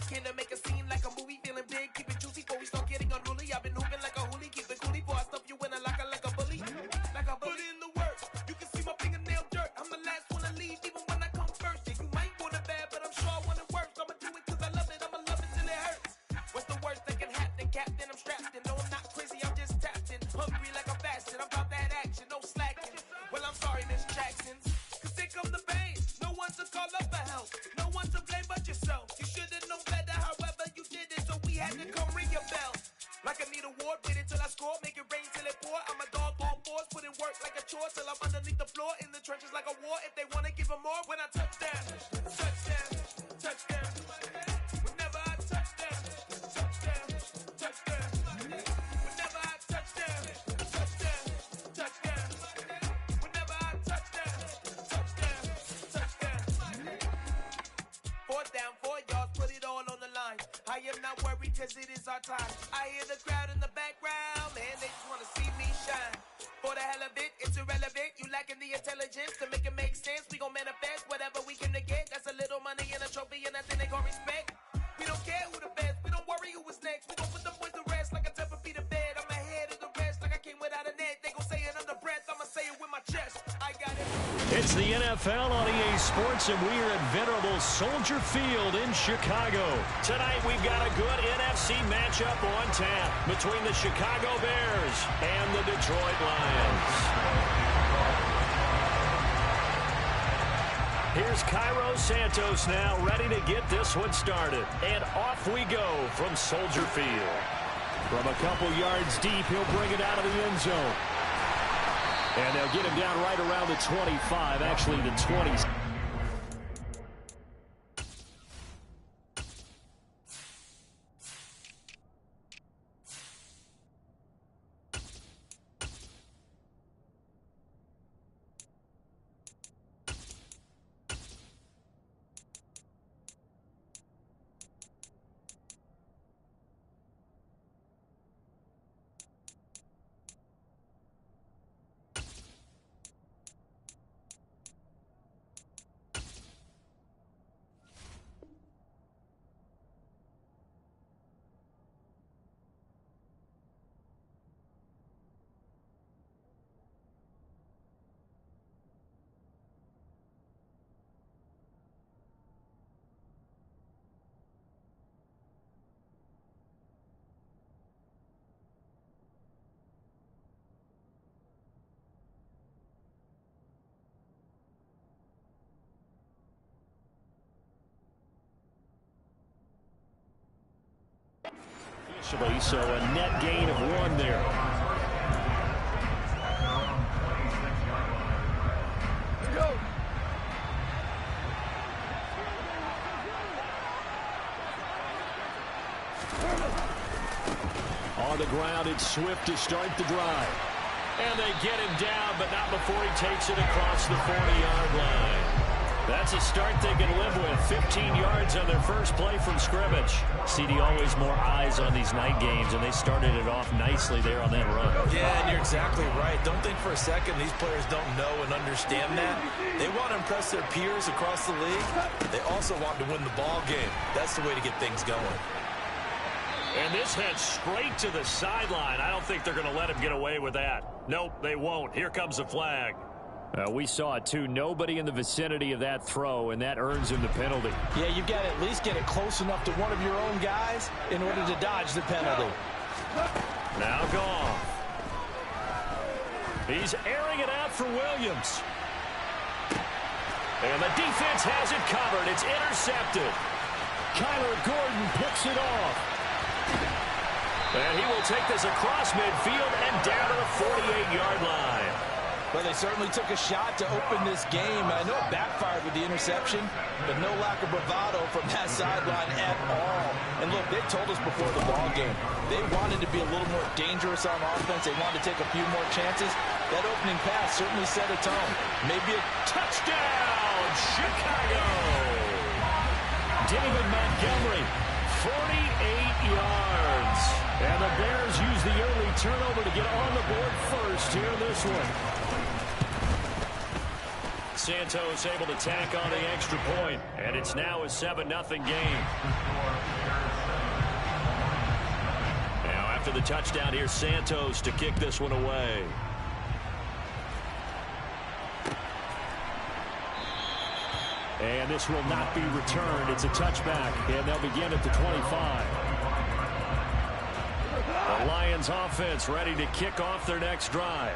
Can I make a scene like a movie, feeling big, keep it juicy before we start getting unruly. I've been hooping like a hoolie, keep it coolie before I stuff you in a locker like a bully. Like a bully. Put in the work, you can see my fingernail dirt. I'm the last one to leave, even when I come first. Yeah, you might want it bad, but I'm sure I want it worse. I'ma do it cause I love it, I'ma love it till it hurts. What's the worst that can happen, Captain? I'm strapped in, no I'm not crazy, I'm just tapped in. Hungry like I'm fasting, I'm about that action, no slacking. Well, I'm sorry, Miss Jackson, cause here come the pain. No one to call up for help, no one to blame but yourself. You should've known better, however you did it, so we had to come ring your bell. Like I need a ward, wait until I score, make it rain till it pour. I'm a dog on fours, put in work like a chore till I'm underneath the floor, in the trenches like a war. If they wanna give them more, when I touch down, touchdown, touchdown. Whenever I touchdown, touchdown, touchdown. Whenever I touchdown, touchdown, touchdown. Whenever I touchdown, touchdown, touchdown. Fourth down, 4 yards, put it all on the line. I am not worried cause it is our time. I hear the crowd in the background, man, they just wanna see me shine. For the hell of it, it's irrelevant. You lacking the intelligence to make it make sense. We gon' manifest whatever we can to get. That's a little money and a trophy and nothing they gon' respect. We don't care who the best, we don't worry who is next. We gon' put them boys to rest like a 10 feet of bed. I'm ahead of the rest like I came without a net. They gon' say it under breath, I'ma say it with my chest. I got it. It's the NFL on EA Sports, and we are at venerable Soldier Field in Chicago. Tonight, we've got a good NFC matchup on tap between the Chicago Bears and the Detroit Lions. Here's Cairo Santos now, ready to get this one started. And off we go from Soldier Field. From a couple yards deep, he'll bring it out of the end zone. And they'll get him down right around the 25, actually the 20. So a net gain of 1 there. Go. on the ground. It's Swift to start the drive. And they get him down, but not before he takes it across the 40-yard line. That's a start they can live with. 15 yards on their first play from scrimmage. CD, always more eyes on these night games, and they started it off nicely there on that run. Yeah, and you're exactly right. Don't think for a second these players don't know and understand that. They want to impress their peers across the league. They also want to win the ball game. That's the way to get things going. And this heads straight to the sideline. I don't think they're going to let him get away with that. Nope, they won't. Here comes the flag. We saw it, too. Nobody in the vicinity of that throw, and that earns him the penalty. Yeah, you've got to at least get it close enough to one of your own guys in order to dodge the penalty. Now Goff. He's airing it out for Williams. And the defense has it covered. It's intercepted. Kyler Gordon picks it off. And he will take this across midfield and down to the 48-yard line. Well, they certainly took a shot to open this game. I know it backfired with the interception, but no lack of bravado from that sideline at all. And look, they told us before the ball game, they wanted to be a little more dangerous on offense. They wanted to take a few more chances. That opening pass certainly set a tone. Maybe a touchdown, Chicago! David Montgomery, 48 yards. And the Bears use the early turnover to get on the board first here in this one. Santos able to tack on the extra point, and it's now a 7-0 game. Now after the touchdown, here's Santos to kick this one away. And this will not be returned. It's a touchback, and they'll begin at the 25. The Lions offense ready to kick off their next drive.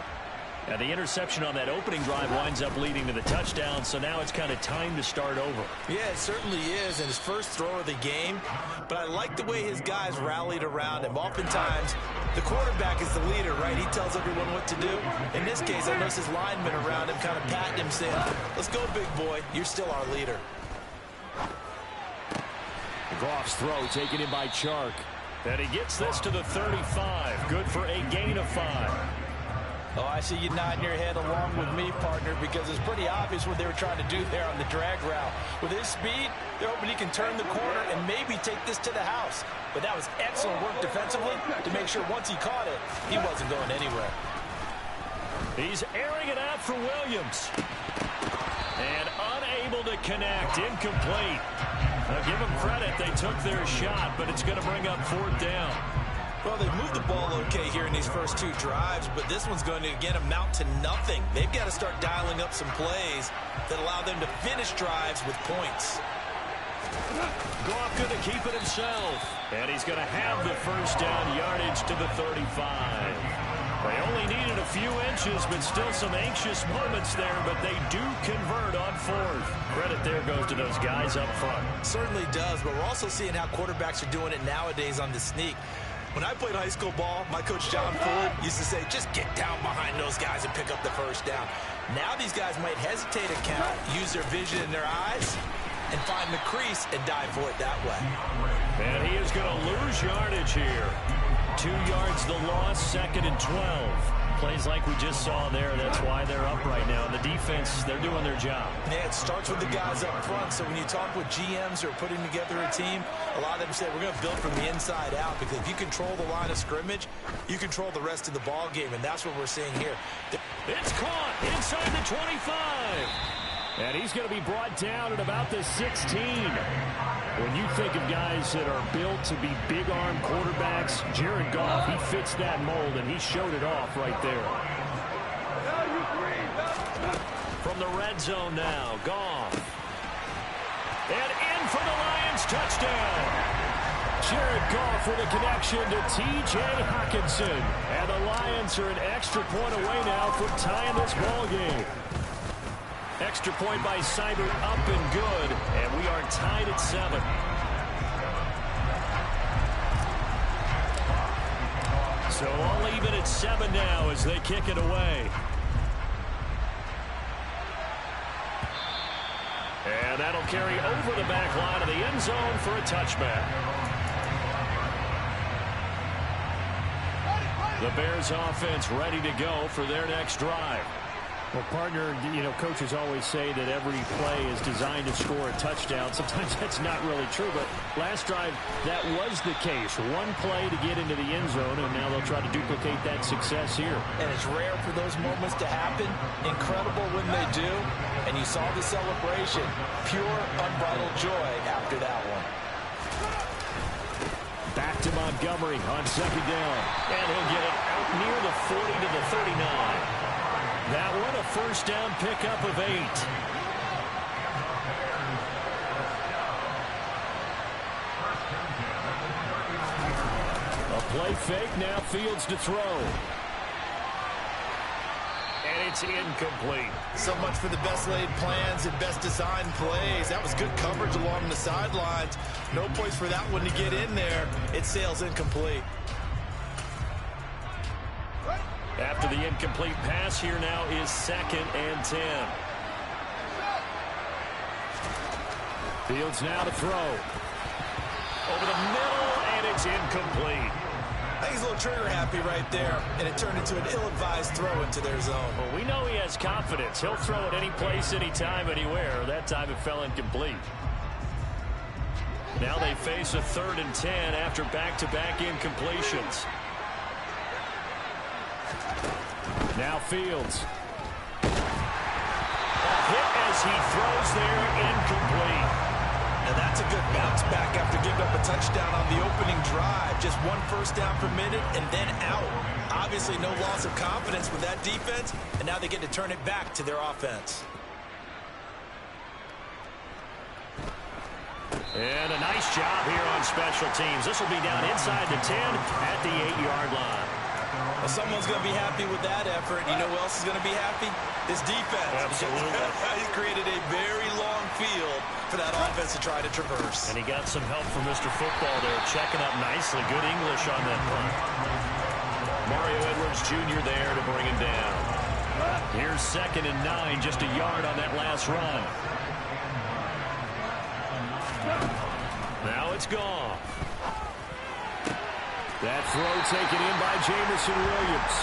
And the interception on that opening drive winds up leading to the touchdown, so now it's kind of time to start over. Yeah, it certainly is, and his first throw of the game. But I like the way his guys rallied around him. Oftentimes, the quarterback is the leader, right? He tells everyone what to do. In this case, I noticed his linemen around him kind of patting him, saying, let's go, big boy. You're still our leader. Goff's throw taken in by Chark. And he gets this to the 35. Good for a gain of 5. Oh, I see you nodding your head along with me, partner, because it's pretty obvious what they were trying to do there on the drag route. With his speed, they're hoping he can turn the corner and maybe take this to the house. But that was excellent work defensively to make sure once he caught it, he wasn't going anywhere. He's airing it out for Williams. And unable to connect. Incomplete. Now give them credit. They took their shot, but it's going to bring up 4th down. Well, they've moved the ball okay here in these first 2 drives, but this one's going to, again, amount to nothing. They've got to start dialing up some plays that allow them to finish drives with points. Goff going to keep it himself. And he's going to have the first down yardage to the 35. They only needed a few inches, but still some anxious moments there, but they do convert on 4th. Credit there goes to those guys up front. Certainly does, but we're also seeing how quarterbacks are doing it nowadays on the sneak. When I played high school ball, my coach John Ford used to say, just get down behind those guys and pick up the first down. Now these guys might hesitate a count, use their vision in their eyes, and find the crease and dive for it that way. And he is going to lose yardage here. 2 yards the loss, 2nd and 12. Plays like we just saw there. That's why they're up right now. And the defense, they're doing their job. Yeah, it starts with the guys up front. So when you talk with GMs who are putting together a team, a lot of them say we're going to build from the inside out, because if you control the line of scrimmage, you control the rest of the ball game, and that's what we're seeing here. It's caught inside the 25. And he's going to be brought down at about the 16. When you think of guys that are built to be big-arm quarterbacks, Jared Goff, he fits that mold, and he showed it off right there. From the red zone now, Goff. And in for the Lions touchdown. Jared Goff with a connection to T.J. Hockenson. And the Lions are an extra point away now from tying this ball game. Extra point by Seibert up and good, and we are tied at 7. So all even at 7 now as they kick it away. And that'll carry over the back line of the end zone for a touchback. The Bears offense ready to go for their next drive. Well, partner, coaches always say that every play is designed to score a touchdown. Sometimes that's not really true, but last drive, that was the case. One play to get into the end zone, and now they'll try to duplicate that success here. And it's rare for those moments to happen. Incredible when they do. And you saw the celebration. Pure, unbridled joy after that one. Back to Montgomery on second down. And he'll get it out near the 40 to the 39. That one a first down pickup of 8. A play fake, now Fields to throw. And it's incomplete. So much for the best laid plans and best designed plays. That was good coverage along the sidelines. No place for that one to get in there. It sails incomplete. After the incomplete pass, here now is 2nd and 10. Fields now to throw. Over the middle, and it's incomplete. I think he's a little trigger happy right there, and it turned into an ill-advised throw into their zone. Well, we know he has confidence. He'll throw it any place, anytime, anywhere. That time it fell incomplete. Now they face a 3rd and 10 after back-to-back incompletions. Now Fields. A hit as he throws there, incomplete. And that's a good bounce back after giving up a touchdown on the opening drive. Just 1 first down per minute and then out. Obviously no loss of confidence with that defense, and now they get to turn it back to their offense. And a nice job here on special teams. This will be down inside the 10 at the 8-yard line. Well, someone's going to be happy with that effort. You know who else is going to be happy? This defense. Absolutely. He's created a very long field for that offense to try to traverse. And he got some help from Mr. Football there, checking up nicely. Good English on that punt. Mario Edwards Jr. there to bring him down. Here's 2nd and 9, just a yard on that last run. Now it's gone. That throw taken in by Jamison Williams.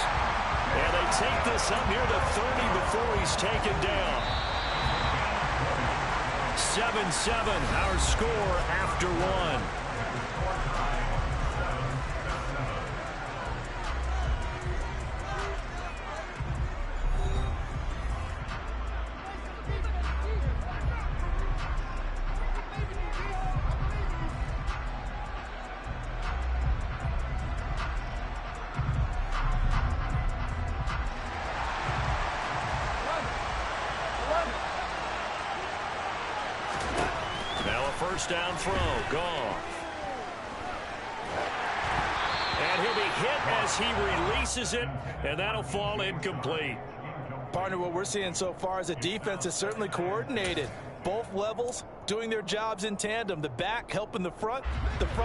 And they take this up near the 30 before he's taken down. 7-7, our score after 1. First down throw, Goff. And he'll be hit as he releases it, and that'll fall incomplete. Partner, what we're seeing so far is the defense is certainly coordinated. Both levels doing their jobs in tandem. The back helping the front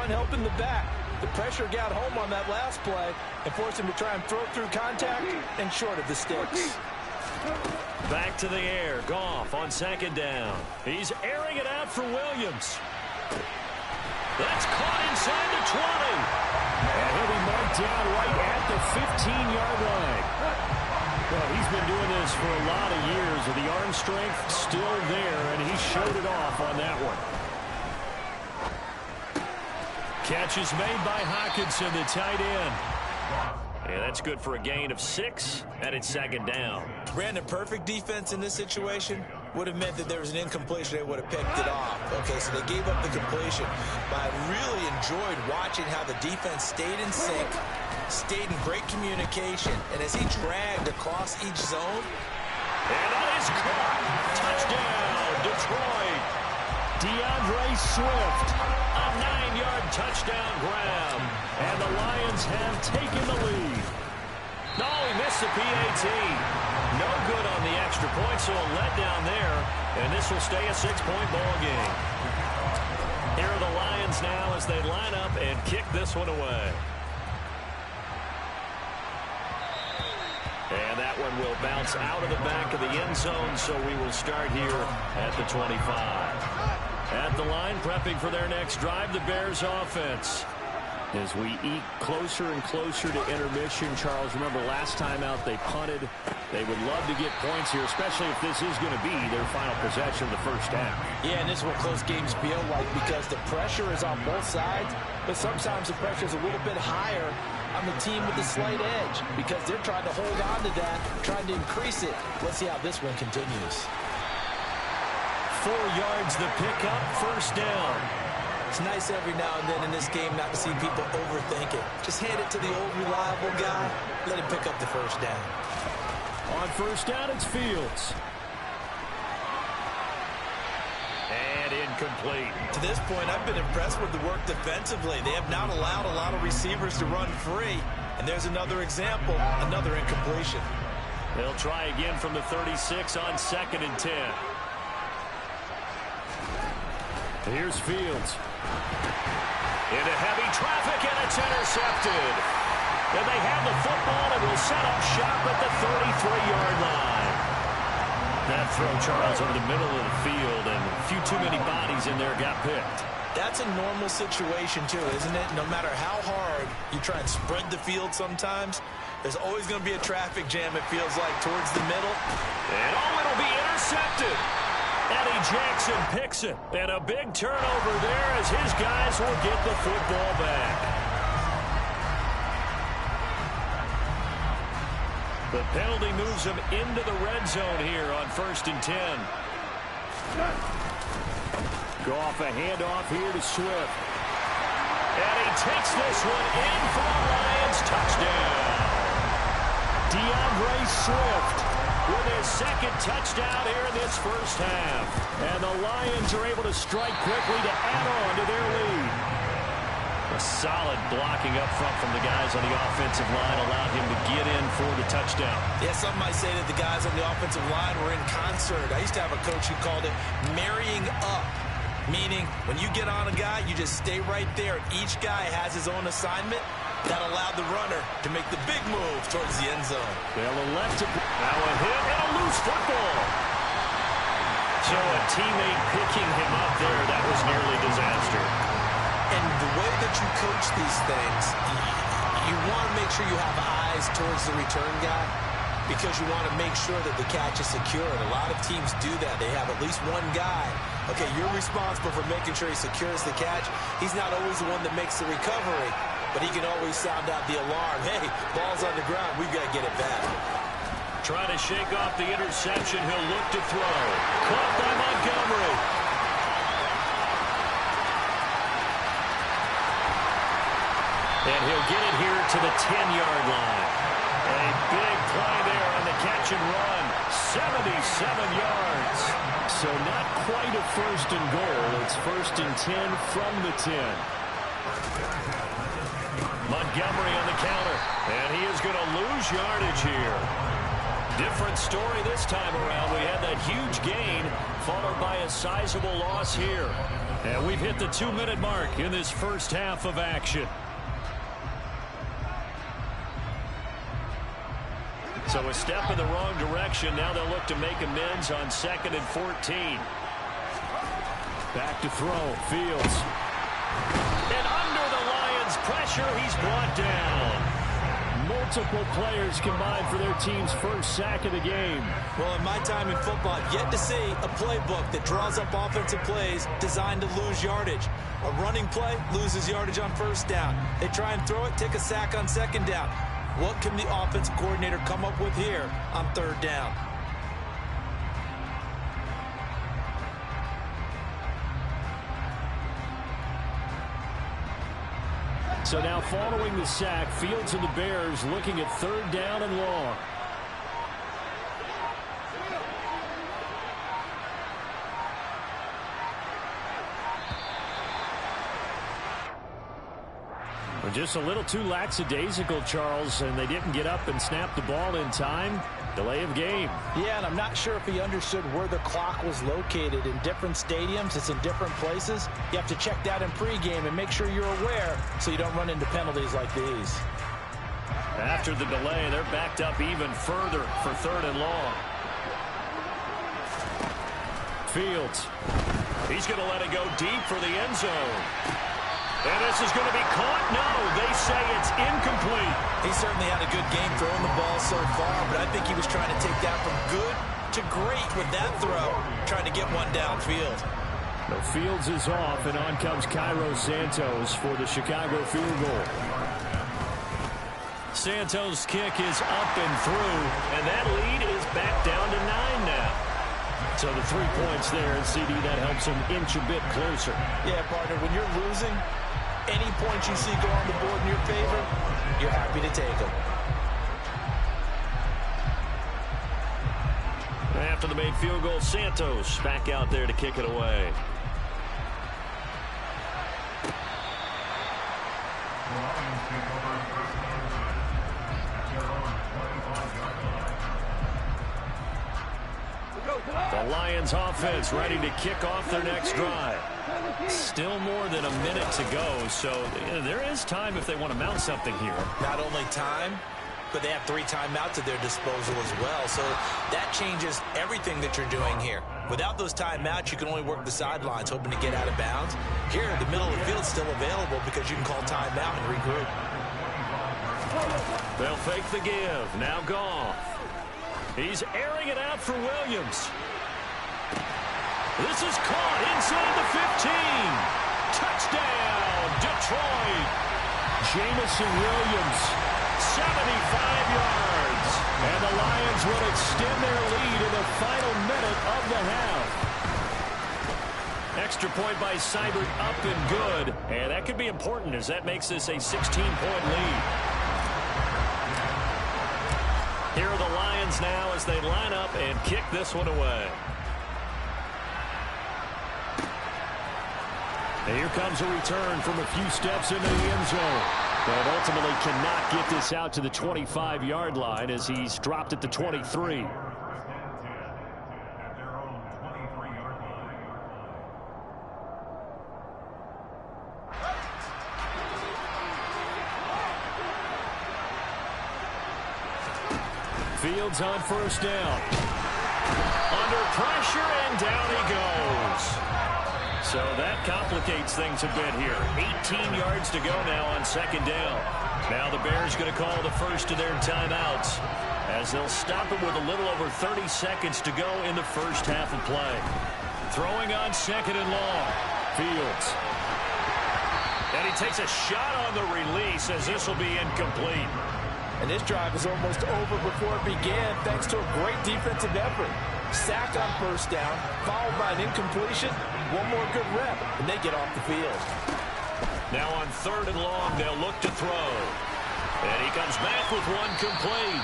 helping the back. The pressure got home on that last play and forced him to try and throw through contact and short of the sticks. Back to the air. Goff on 2nd down. He's airing it out for Williams. That's caught inside the 20. And he'll be marked down right at the 15-yard line. Well, he's been doing this for a lot of years, with the arm strength still there, and he showed it off on that one. Catch is made by Hockenson, the tight end. And that's good for a gain of 6, and it's 2nd down. Brandon, perfect defense in this situation would have meant that there was an incompletion. They would have picked it off. Okay, so they gave up the completion. But I really enjoyed watching how the defense stayed in sync, stayed in great communication, and as he dragged across each zone. And that is caught. Touchdown, Detroit. DeAndre Swift, a 9-yard touchdown grab. And the Lions have taken the lead. No, he missed the PAT. No good on the extra point, so a letdown there. And this will stay a 6-point ball game. Here are the Lions now as they line up and kick this one away. And that one will bounce out of the back of the end zone, so we will start here at the 25. At the line, prepping for their next drive, the Bears offense. As we eat closer and closer to intermission, Charles, remember last time out they punted. They would love to get points here, especially if this is going to be their final possession of the first half. Yeah, and this is what close games feel like because the pressure is on both sides, but sometimes the pressure is a little bit higher on the team with the slight edge because they're trying to hold on to that, trying to increase it. Let's see how this one continues. 4 yards the pickup, first down. It's nice every now and then in this game not to see people overthink it. Just hand it to the old reliable guy. Let him pick up the first down. On first down, it's Fields. And incomplete. To this point, I've been impressed with the work defensively. They have not allowed a lot of receivers to run free. And there's another example, another incompletion. They'll try again from the 36 on 2nd and 10. Here's Fields. Into heavy traffic, and it's intercepted. And they have the football and will set up shop at the 33-yard line. That throw, Charles, over the middle of the field, and a few too many bodies in there got picked. That's a normal situation, too, isn't it? No matter how hard you try and spread the field sometimes, there's always going to be a traffic jam, it feels like, towards the middle. And it'll be intercepted. Eddie Jackson picks it. And a big turnover there as his guys will get the football back. The penalty moves him into the red zone here on 1st and 10. Go off a handoff here to Swift. And he takes this one in for the Lions touchdown. DeAndre Swift with his 2nd touchdown here in this first half. And the Lions are able to strike quickly to add on to their lead. A solid blocking up front from the guys on the offensive line allowed him to get in for the touchdown. Yeah, some might say that the guys on the offensive line were in concert. I used to have a coach who called it marrying up, meaning when you get on a guy, you just stay right there. Each guy has his own assignment. That allowed the runner to make the big move towards the end zone. Well, left it. Now a hit and a loose football. So a teammate picking him up there, that was nearly disaster. And the way that you coach these things, you want to make sure you have eyes towards the return guy because you want to make sure that the catch is secure. And a lot of teams do that. They have at least one guy. Okay, you're responsible for making sure he secures the catch. He's not always the one that makes the recovery, but he can always sound out the alarm. Hey, ball's on the ground. We've got to get it back. Trying to shake off the interception. He'll look to throw. Caught by Montgomery. And he'll get it here to the 10-yard line. A big play there on the catch and run. 77 yards. So not quite a 1st and goal. It's 1st and 10 from the 10. Montgomery on the counter. And he is going to lose yardage here. Different story this time around. We had that huge gain followed by a sizable loss here. And we've hit the 2-minute mark in this first half of action. So a step in the wrong direction. Now they'll look to make amends on 2nd and 14. Back to throw. Fields. And under the Lions' pressure, he's brought down. Multiple players combined for their team's first sack of the game. Well, in my time in football, I've yet to see a playbook that draws up offensive plays designed to lose yardage. A running play loses yardage on 1st down. They try and throw it, take a sack on 2nd down. What can the offensive coordinator come up with here on 3rd down? So now following the sack, Fields and the Bears looking at 3rd down and long. Just a little too lackadaisical, Charles, and they didn't get up and snap the ball in time. Delay of game. Yeah, and I'm not sure if he understood where the clock was located. In different stadiums, it's in different places. You have to check that in pregame and make sure you're aware so you don't run into penalties like these. After the delay, they're backed up even further for 3rd and long. Fields. He's going to let it go deep for the end zone. And this is going to be caught? No, they say it's incomplete. He certainly had a good game throwing the ball so far, but I think he was trying to take that from good to great with that throw, trying to get one downfield. The Fields is off, and on comes Cairo Santos for the Chicago field goal. Santos' kick is up and through, and that lead is back down to 9 now. So the 3 points there, and CD, that helps him inch a bit closer. Yeah, partner, when you're losing, any points you see go on the board in your favor, you're happy to take them. After the made field goal, Santos back out there to kick it away. The Lions offense ready to kick off their next drive. Still more than a minute to go, so there is time if they want to mount something here. Not only time, but they have 3 timeouts at their disposal as well, so that changes everything that you're doing here. Without those timeouts, you can only work the sidelines, hoping to get out of bounds. Here, the middle of the field is still available because you can call timeout and regroup. They'll fake the give. Now Goff. He's airing it out for Williams. This is caught inside the 15. Touchdown, Detroit. Jamison Williams, 75 yards. And the Lions will extend their lead in the final minute of the half. Extra point by Seibert, up and good. And that could be important as that makes this a 16-point lead. Here are the Lions now as they line up and kick this one away. And here comes a return from a few steps into the end zone. But ultimately cannot get this out to the 25-yard line as he's dropped at the 23. Fields on first down. Under pressure, and down he goes. So that complicates things a bit here. 18 yards to go now on second down. Now the Bears going to call the first of their timeouts as they'll stop it with a little over 30 seconds to go in the first half of play. Throwing on second and long. Fields. And he takes a shot on the release as this will be incomplete. And this drive is almost over before it began thanks to a great defensive effort. Sack on first down, followed by an incompletion. One more good rep, and they get off the field. Now on third and long, they'll look to throw. And he comes back with one complete.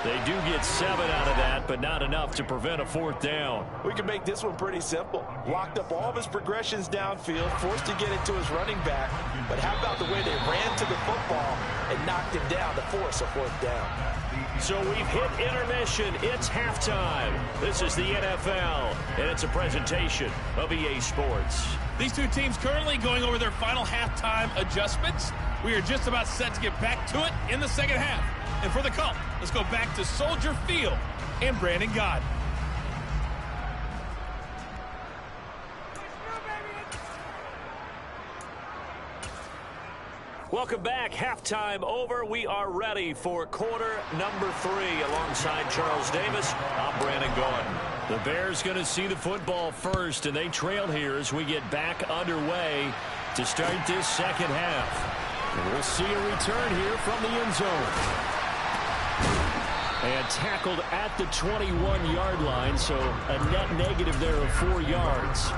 They do get 7 out of that, but not enough to prevent a fourth down. We can make this one pretty simple. Locked up all of his progressions downfield, forced to get it to his running back. But how about the way they ran to the football and knocked him down to force a fourth down? So we've hit intermission. It's halftime. This is the NFL, and it's a presentation of EA Sports. These two teams currently going over their final halftime adjustments. We are just about set to get back to it in the second half. And for the call, let's go back to Soldier Field and Brandon Gaudin. Welcome back. Halftime over. We are ready for quarter number 3. Alongside Charles Davis, I'm Brandon Gaudin. The Bears going to see the football first, and they trail here as we get back underway to start this second half. And we'll see a return here from the end zone. And tackled at the 21-yard line, so a net negative there of 4 yards.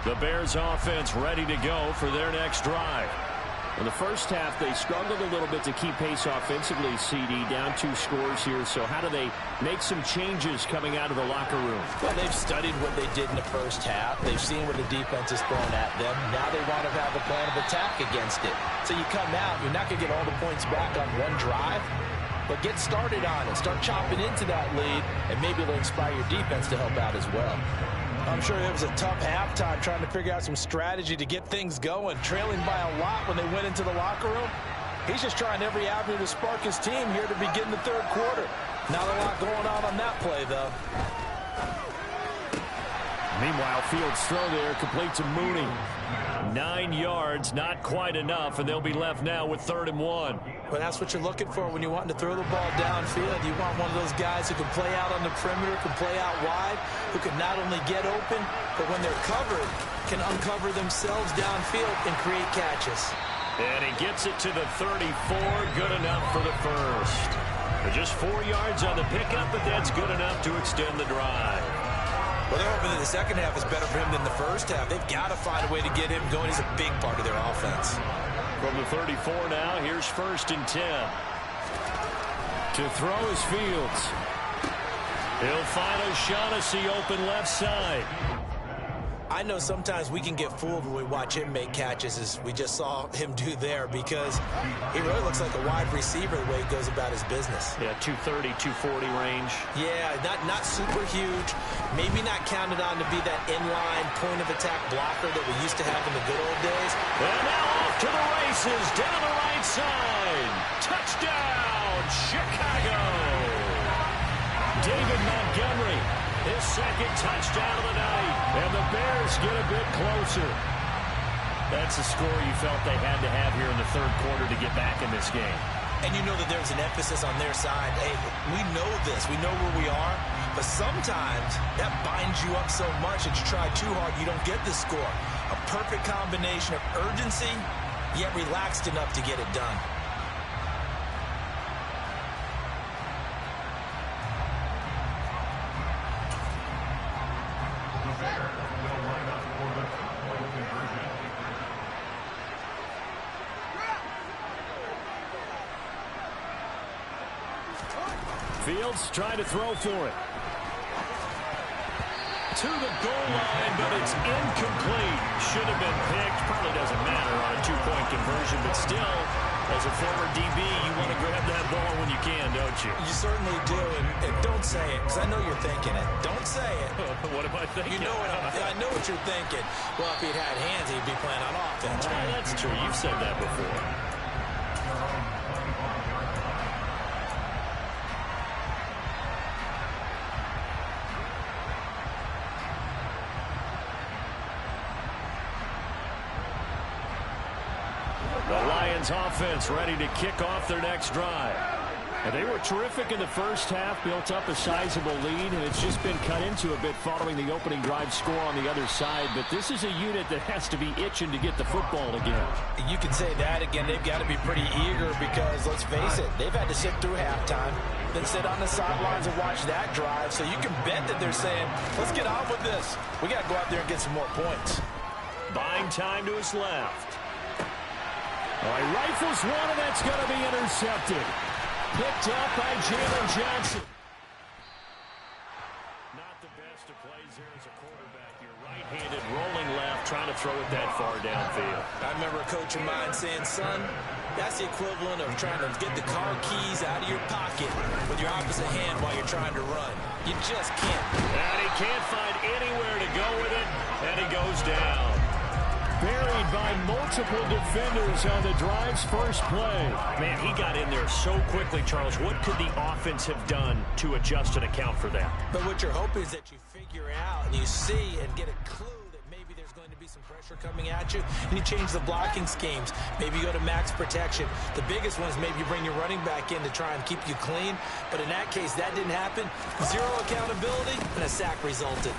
The Bears offense ready to go for their next drive. In the first half, they struggled a little bit to keep pace offensively, CD, down 2 scores here. So how do they make some changes coming out of the locker room? Well, they've studied what they did in the first half. They've seen what the defense has thrown at them. Now they want to have a plan of attack against it. So you come out, you're not going to get all the points back on one drive, but get started on it. Start chopping into that lead, and maybe it'll inspire your defense to help out as well. I'm sure it was a tough halftime trying to figure out some strategy to get things going. Trailing by a lot when they went into the locker room. He's just trying every avenue to spark his team here to begin the third quarter. Not a lot going on that play, though. Meanwhile, Fields' throw there complete to Mooney. 9 yards, not quite enough, and they'll be left now with 3rd and 1. Well, that's what you're looking for when you're wanting to throw the ball downfield. You want one of those guys who can play out on the perimeter, can play out wide, who can not only get open, but when they're covered, can uncover themselves downfield and create catches. And he gets it to the 34, good enough for the first. Just 4 yards on the pickup, but that's good enough to extend the drive. Well, they're hoping that the second half is better for him than the first half. They've got to find a way to get him going. He's a big part of their offense. From the 34 now, here's 1st and 10. To throw is Fields. He'll find O'Shaughnessy open left side. I know sometimes we can get fooled when we watch him make catches, as we just saw him do there, because he really looks like a wide receiver the way he goes about his business. Yeah, 230, 240 range. Yeah, not super huge. Maybe not counted on to be that inline point-of-attack blocker that we used to have in the good old days. And now off to the races, down the right side. Touchdown, Chicago! David Montgomery, his 2nd touchdown of the night. And the Bears get a bit closer. That's a score you felt they had to have here in the 3rd quarter to get back in this game. And you know that there's an emphasis on their side. Hey, we know this. We know where we are. But sometimes that binds you up so much that you try too hard, you don't get the score. A perfect combination of urgency, yet relaxed enough to get it done. Fields trying to throw for it. To the goal line, but it's incomplete. Should have been picked. Probably doesn't matter on a 2-point conversion, but still, as a former DB, you want to grab that ball when you can, don't you? You certainly do, and don't say it, because I know you're thinking it. Don't say it. What am I thinking? You know what I know what you're thinking. Well, if he'd had hands, he'd be playing on offense. Right? That's true. You've said that before. The Lions offense ready to kick off their next drive. And they were terrific in the first half, built up a sizable lead, and it's just been cut into a bit following the opening drive score on the other side. But this is a unit that has to be itching to get the football again. You can say that again. They've got to be pretty eager because, let's face it, they've had to sit through halftime, then sit on the sidelines and watch that drive. So you can bet that they're saying, let's get on with this. We got to go out there and get some more points. Buying time to his left. All right, rifles one, and that's going to be intercepted. Picked up by Jalen Johnson. Not the best of plays here as a quarterback. You're right-handed, rolling left, trying to throw it that far downfield. I remember a coach of mine saying, son, that's the equivalent of trying to get the car keys out of your pocket with your opposite hand while you're trying to run. You just can't. And he can't find anywhere to go with it, and he goes down. Buried by multiple defenders on the drive's first play. Man, he got in there so quickly, Charles. What could the offense have done to adjust and account for that? But what you're hoping is that you figure out and you see and get a clue that maybe there's going to be some pressure coming at you, and you change the blocking schemes. Maybe you go to max protection. The biggest one is maybe you bring your running back in to try and keep you clean. But in that case, that didn't happen. Zero accountability, and a sack resulted.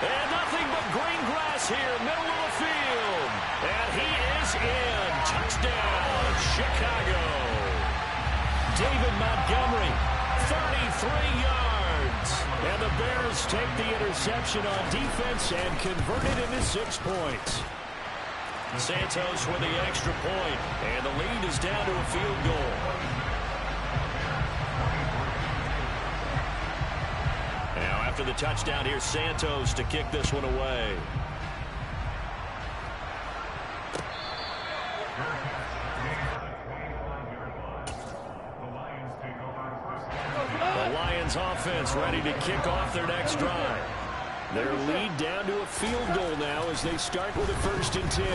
And nothing but green grass here, middle of the field. And he is in. Touchdown, Chicago. David Montgomery, 33 yards. And the Bears take the interception on defense and convert it into 6 points. Santos with the extra point, and the lead is down to a field goal. Now, after the touchdown, here's Santos to kick this one away. The Lions offense ready to kick off their next drive. Their lead down to a field goal now as they start with a 1st and 10.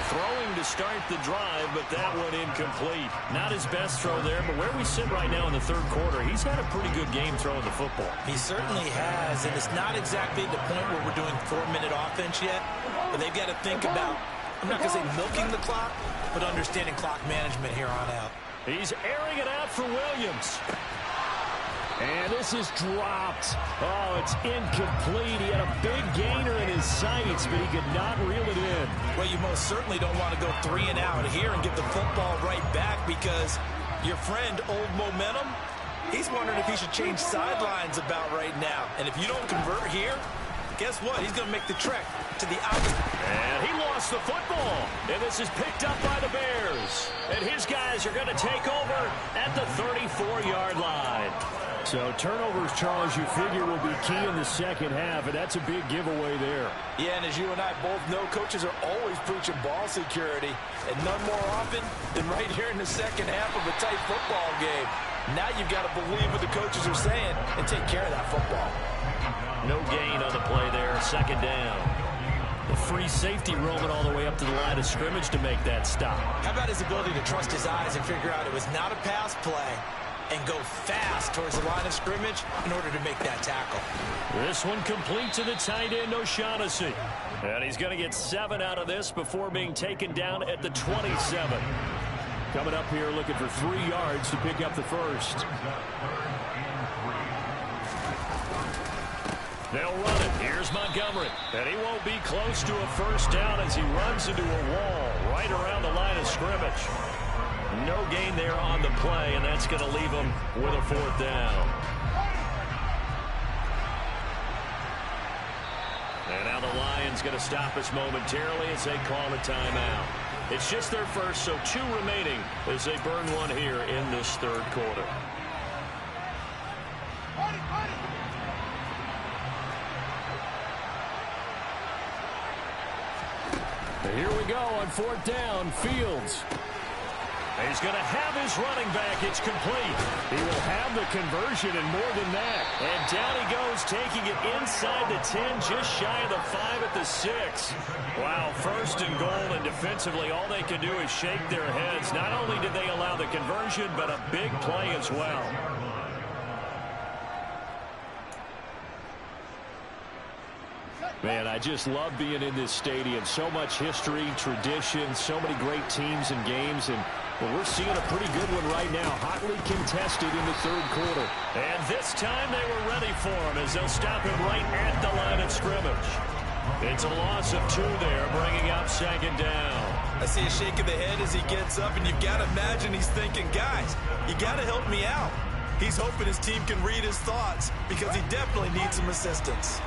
throwing to start the drive, but that one incomplete. Not his best throw there, but where we sit right now in the third quarter, he's had a pretty good game throwing the football. He certainly has, and it's not exactly the point where we're doing 4-minute offense yet, but they've got to think about, I'm not going to say milking the clock, but understanding clock management here on out. He's airing it out for Williams. And this is dropped. Oh, it's incomplete. He had a big gainer in his sights, but he could not reel it in. Well, you most certainly don't want to go 3 and out here and get the football right back, because your friend, Old Momentum, he's wondering if he should change sidelines about right now. And if you don't convert here, guess what? He's going to make the trek to the opposite. And he lost the football. And this is picked up by the Bears. And his guys are going to take over at the 34-yard line. So turnovers, Charles, you figure will be key in the second half, and that's a big giveaway there. Yeah, and as you and I both know, coaches are always preaching ball security, and none more often than right here in the second half of a tight football game. Now you've got to believe what the coaches are saying and take care of that football. No gain on the play there, second down. The free safety roaming all the way up to the line of scrimmage to make that stop. How about his ability to trust his eyes and figure out it was not a pass play and go fast towards the line of scrimmage in order to make that tackle. This one complete to the tight end, O'Shaughnessy. And he's going to get 7 out of this before being taken down at the 27. Coming up here looking for 3 yards to pick up the first. They'll run it. Here's Montgomery. And he won't be close to a first down as he runs into a wall right around the line of scrimmage. No gain there on the play, and that's going to leave him with a 4th down. And now the Lions going to stop us momentarily as they call a timeout. It's just their first, so 2 remaining as they burn one here in this third quarter. Here we go on 4th down. Fields. He's going to have his running back. It's complete. He will have the conversion and more than that. And down he goes, taking it inside the 10, just shy of the 5 at the 6. Wow, 1st and goal, and defensively all they can do is shake their heads. Not only did they allow the conversion, but a big play as well. Man, I just love being in this stadium. So much history, tradition, so many great teams and games, and well, we're seeing a pretty good one right now, hotly contested in the third quarter. And this time they were ready for him as they'll stop him right at the line of scrimmage. It's a loss of 2 there, bringing up 2nd down. I see a shake of the head as he gets up, and you've got to imagine he's thinking, guys, you got to help me out. He's hoping his team can read his thoughts because he definitely needs some assistance.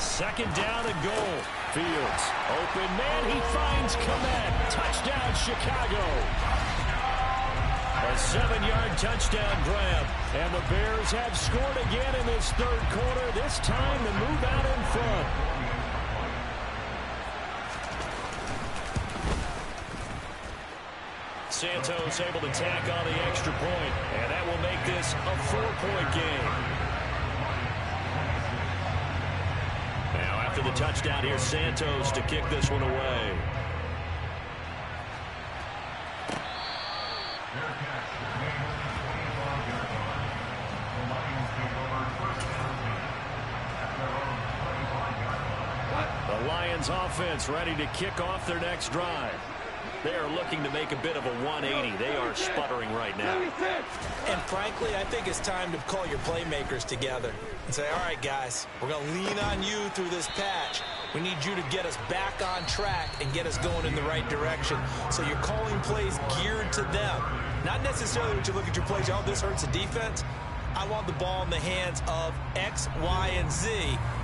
Second down and goal. Fields, open man, he finds Komet. Touchdown, Chicago. A 7-yard touchdown grab. And the Bears have scored again in this third quarter, this time to move out in front. Santos able to tack on the extra point, and that will make this a 4-point game. After the touchdown, here's Santos to kick this one away. The Lions offense ready to kick off their next drive. They are looking to make a bit of a 180. They are sputtering right now. And frankly, I think it's time to call your playmakers together and say, all right, guys, we're going to lean on you through this patch. We need you to get us back on track and get us going in the right direction. So you're calling plays geared to them. Not necessarily when you look at your plays, oh, this hurts the defense. I want the ball in the hands of X, Y, and Z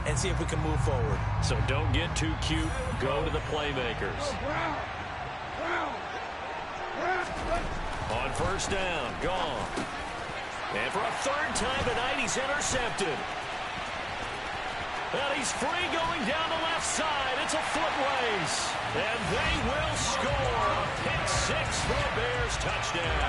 and see if we can move forward. So don't get too cute. Go to the playmakers. On 1st down, gone. And for a 3rd time tonight, he's intercepted. And he's free going down the left side. It's a foot race. And they will score a pick 6 for a Bears touchdown.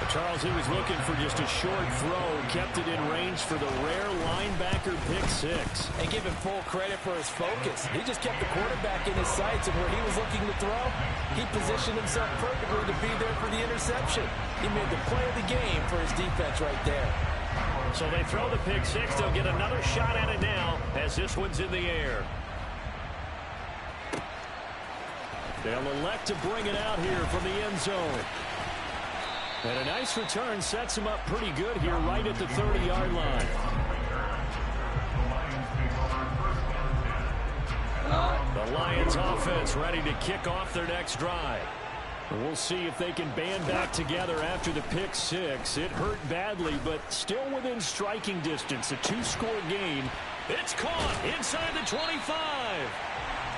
A Charles, he was looking for just a short throw, kept it in range for the rare linebacker pick six. And give him full credit for his focus. He just kept the quarterback in his sights, and where he was looking to throw, he positioned himself perfectly to be there for the interception. He made the play of the game for his defense right there. So they throw the pick six. They'll get another shot at it now as this one's in the air. They'll elect to bring it out here from the end zone. And a nice return sets him up pretty good here right at the 30-yard line. The Lions offense ready to kick off their next drive. And we'll see if they can band back together after the pick six. It hurt badly, but still within striking distance. A two-score game. It's caught inside the 25.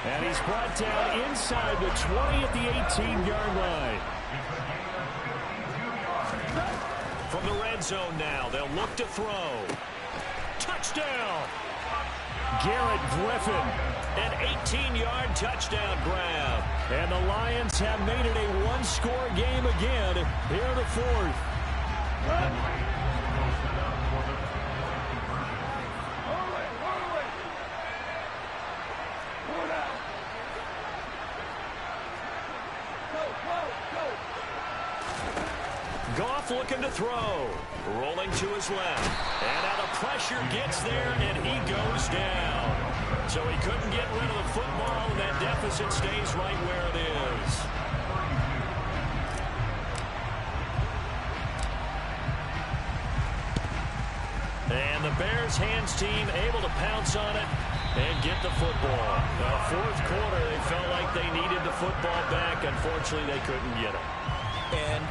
And he's brought down inside the 20 at the 18-yard line. From the red zone now, they'll look to throw. Touchdown! Garrett Griffin, an 18-yard touchdown grab. And the Lions have made it a one-score game again here in the fourth. Goff looking to throw. Rolling to his left. And now the pressure gets there, and he goes down. So he couldn't get rid of the football, and that deficit stays right where it is. And the Bears hands team able to pounce on it and get the football. Now, fourth quarter, they felt like they needed the football back. Unfortunately, they couldn't get it. And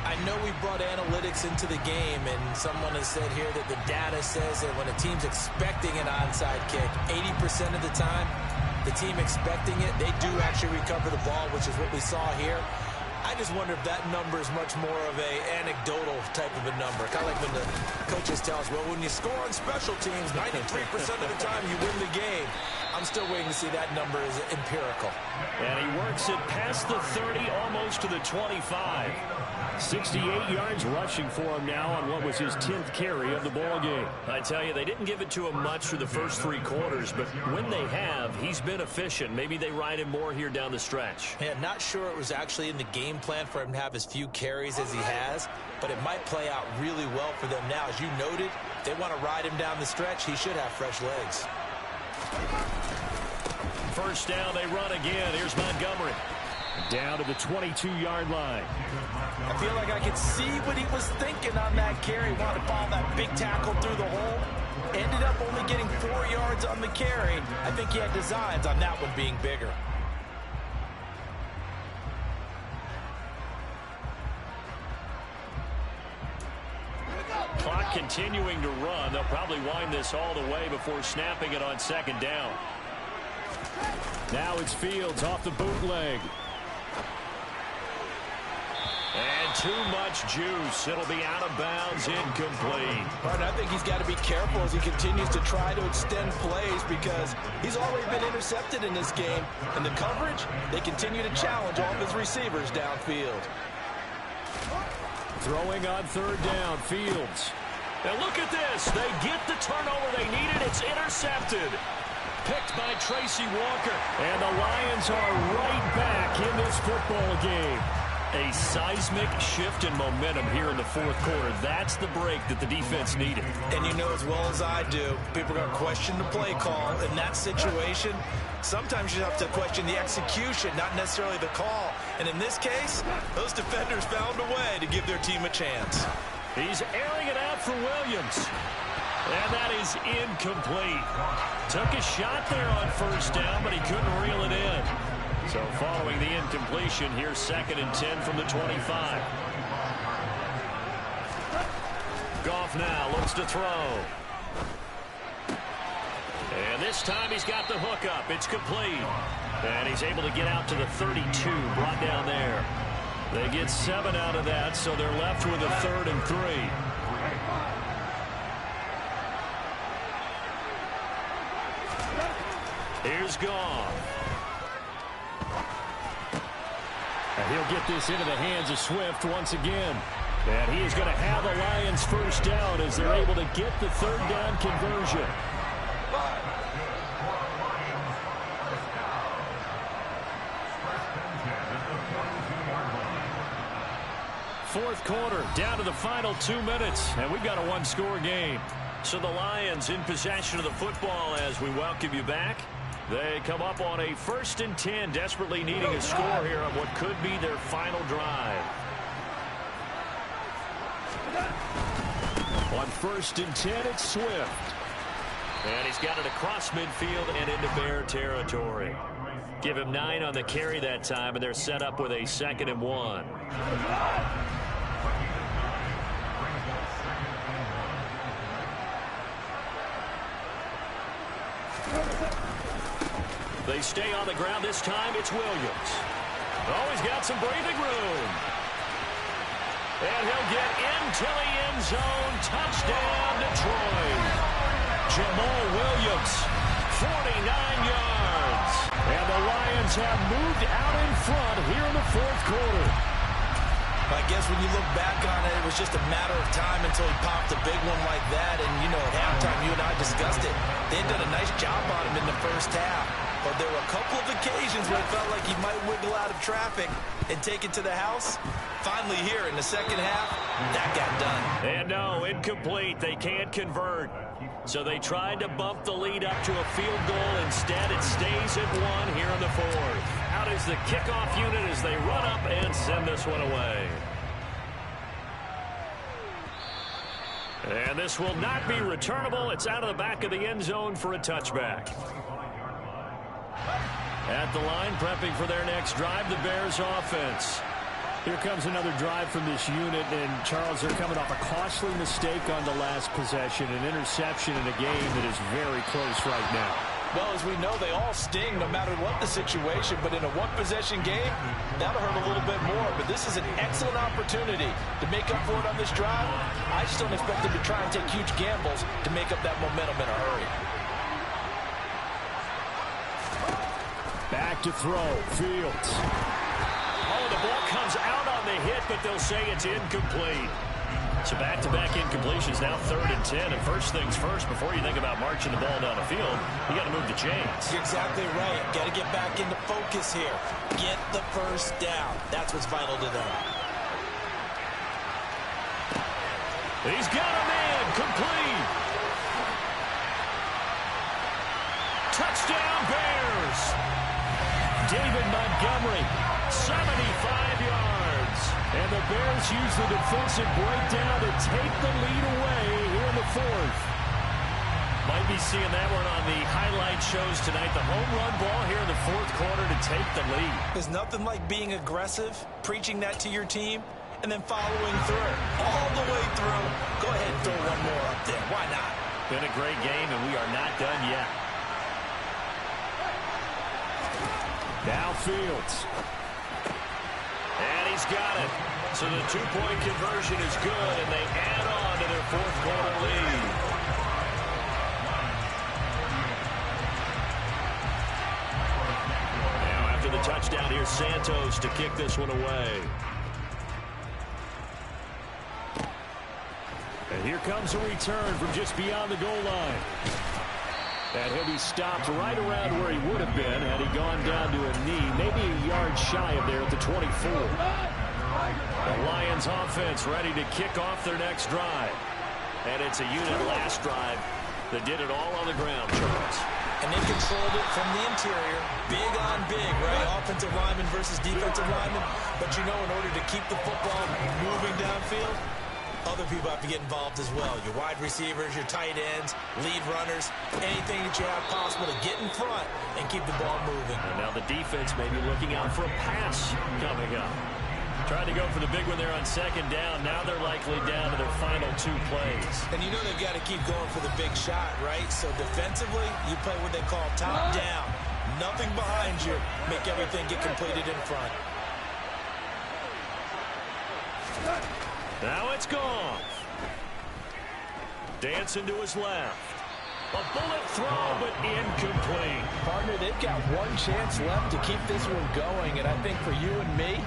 I know we brought analytics into the game, and someone has said here that the data says that when a team's expecting an onside kick, 80% of the time, the team expecting it, they do actually recover the ball, which is what we saw here. I just wonder if that number is much more of a anecdotal type of a number. Kind of like when the coaches tell us, well, when you score on special teams, 93% of the time you win the game. I'm still waiting to see that number is empirical. And he works it past the 30, almost to the 25. 68 yards rushing for him now on what was his 10th carry of the ball game. I tell you, they didn't give it to him much for the first three quarters, but when they have, he's been efficient. Maybe they ride him more here down the stretch. Yeah, not sure it was actually in the game plan for him to have as few carries as he has, but it might play out really well for them now. As you noted, if they want to ride him down the stretch, he should have fresh legs. First down, they run again. Here's Montgomery. Down to the 22-yard line. I feel like I could see what he was thinking on that carry. Wanted to follow that big tackle through the hole. Ended up only getting 4 yards on the carry. I think he had designs on that one being bigger. Clock continuing to run. They'll probably wind this all the way before snapping it on second down. Now it's Fields off the bootleg. And too much juice. It'll be out of bounds, incomplete. But I think he's got to be careful as he continues to try to extend plays because he's already been intercepted in this game. And the coverage, they continue to challenge all of his receivers downfield. Throwing on third down, Fields. And look at this. They get the turnover they needed. It's intercepted. Picked by Tracy Walker. And the Lions are right back in this football game. A seismic shift in momentum here in the fourth quarter. That's the break that the defense needed. And you know as well as I do, people are going to question the play call. In that situation, sometimes you have to question the execution, not necessarily the call. And in this case, those defenders found a way to give their team a chance. He's airing it out for Williams. And that is incomplete. Took a shot there on first down, but he couldn't reel it in. So following the incompletion, here's 2nd and 10 from the 25. Goff now looks to throw. And this time he's got the hook up. It's complete. And he's able to get out to the 32, brought down there. They get 7 out of that, so they're left with a 3rd and 3. Here's Goff. And he'll get this into the hands of Swift once again. And he is going to have the Lions first down as they're able to get the third down conversion. Fourth quarter, down to the final 2 minutes, and we've got a one-score game. So the Lions in possession of the football as we welcome you back. They come up on a 1st and 10, desperately needing a score here on what could be their final drive. On 1st and 10, it's Swift. And he's got it across midfield and into Bear territory. Give him 9 on the carry that time, and they're set up with a 2nd and 1. They stay on the ground this time. It's Williams. Oh, he's got some breathing room. And he'll get into the end zone. Touchdown, Detroit. Jamal Williams, 49 yards. And the Lions have moved out in front here in the fourth quarter. I guess when you look back on it, it was just a matter of time until he popped a big one like that. And, you know, at halftime, you and I discussed it. They had done a nice job on him in the first half. But there were a couple of occasions where it felt like he might wiggle out of traffic and take it to the house. Finally here in the second half, that got done. And no, incomplete. They can't convert. So they tried to bump the lead up to a field goal. Instead, it stays at 1 here in the fourth. Out is the kickoff unit as they run up and send this one away. And this will not be returnable. It's out of the back of the end zone for a touchback. At the line, prepping for their next drive, the Bears offense. Here comes another drive from this unit, and Charles, they're coming off a costly mistake on the last possession, an interception in a game that is very close right now. Well, as we know, they all sting no matter what the situation, but in a one-possession game, that'll hurt a little bit more. But this is an excellent opportunity to make up for it on this drive. I just don't expect them to try and take huge gambles to make up that momentum in a hurry. Back to throw, Fields. Oh, the ball comes out on the hit, but they'll say it's incomplete. So back-to-back incompletions, now 3rd and 10. And first things first, before you think about marching the ball down the field, you got to move the chains. You're exactly right. Got to get back into focus here. Get the first down. That's what's vital to them. He's got a man, complete. Touchdown, Bears. David Montgomery, 75 yards. And the Bears use the defensive breakdown to take the lead away here in the fourth. Might be seeing that one on the highlight shows tonight. The home run ball here in the fourth quarter to take the lead. There's nothing like being aggressive, preaching that to your team, and then following through. All the way through. Go ahead and throw one more up there. Why not? Been a great game, and we are not done yet. Now Fields. And he's got it. So the two-point conversion is good, and they add on to their fourth quarter lead. Now after the touchdown, here's Santos to kick this one away. And here comes a return from just beyond the goal line. And he'll be stopped right around where he would have been had he gone down to a knee, maybe a yard shy of there at the 24. The Lions offense ready to kick off their next drive. And it's a unit last drive that did it all on the ground, Charles. And they controlled it from the interior. Big on big, right? Offensive lineman versus defensive lineman. But you know, in order to keep the football moving downfield, other people have to get involved as well. Your wide receivers, your tight ends, lead runners, anything that you have possible to get in front and keep the ball moving. And now the defense may be looking out for a pass coming up. Tried to go for the big one there on second down. Now they're likely down to their final 2 plays. And you know they've got to keep going for the big shot, right? So defensively, you play what they call top down. Nothing behind you. Make everything get completed in front. Now it's gone. Dancing to his left. A bullet throw, but incomplete. Partner, they've got one chance left to keep this one going, and I think for you and me,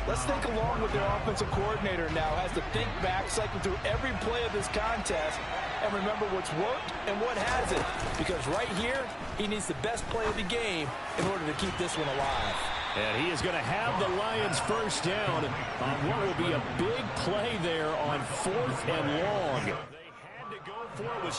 Let's think along with their offensive coordinator now. Has to think back, cycle through every play of this contest, and remember what's worked and what hasn't. Because right here, he needs the best play of the game in order to keep this one alive. And he is going to have the Lions first down on what will be a big play there on 4th and long. They had to go for it with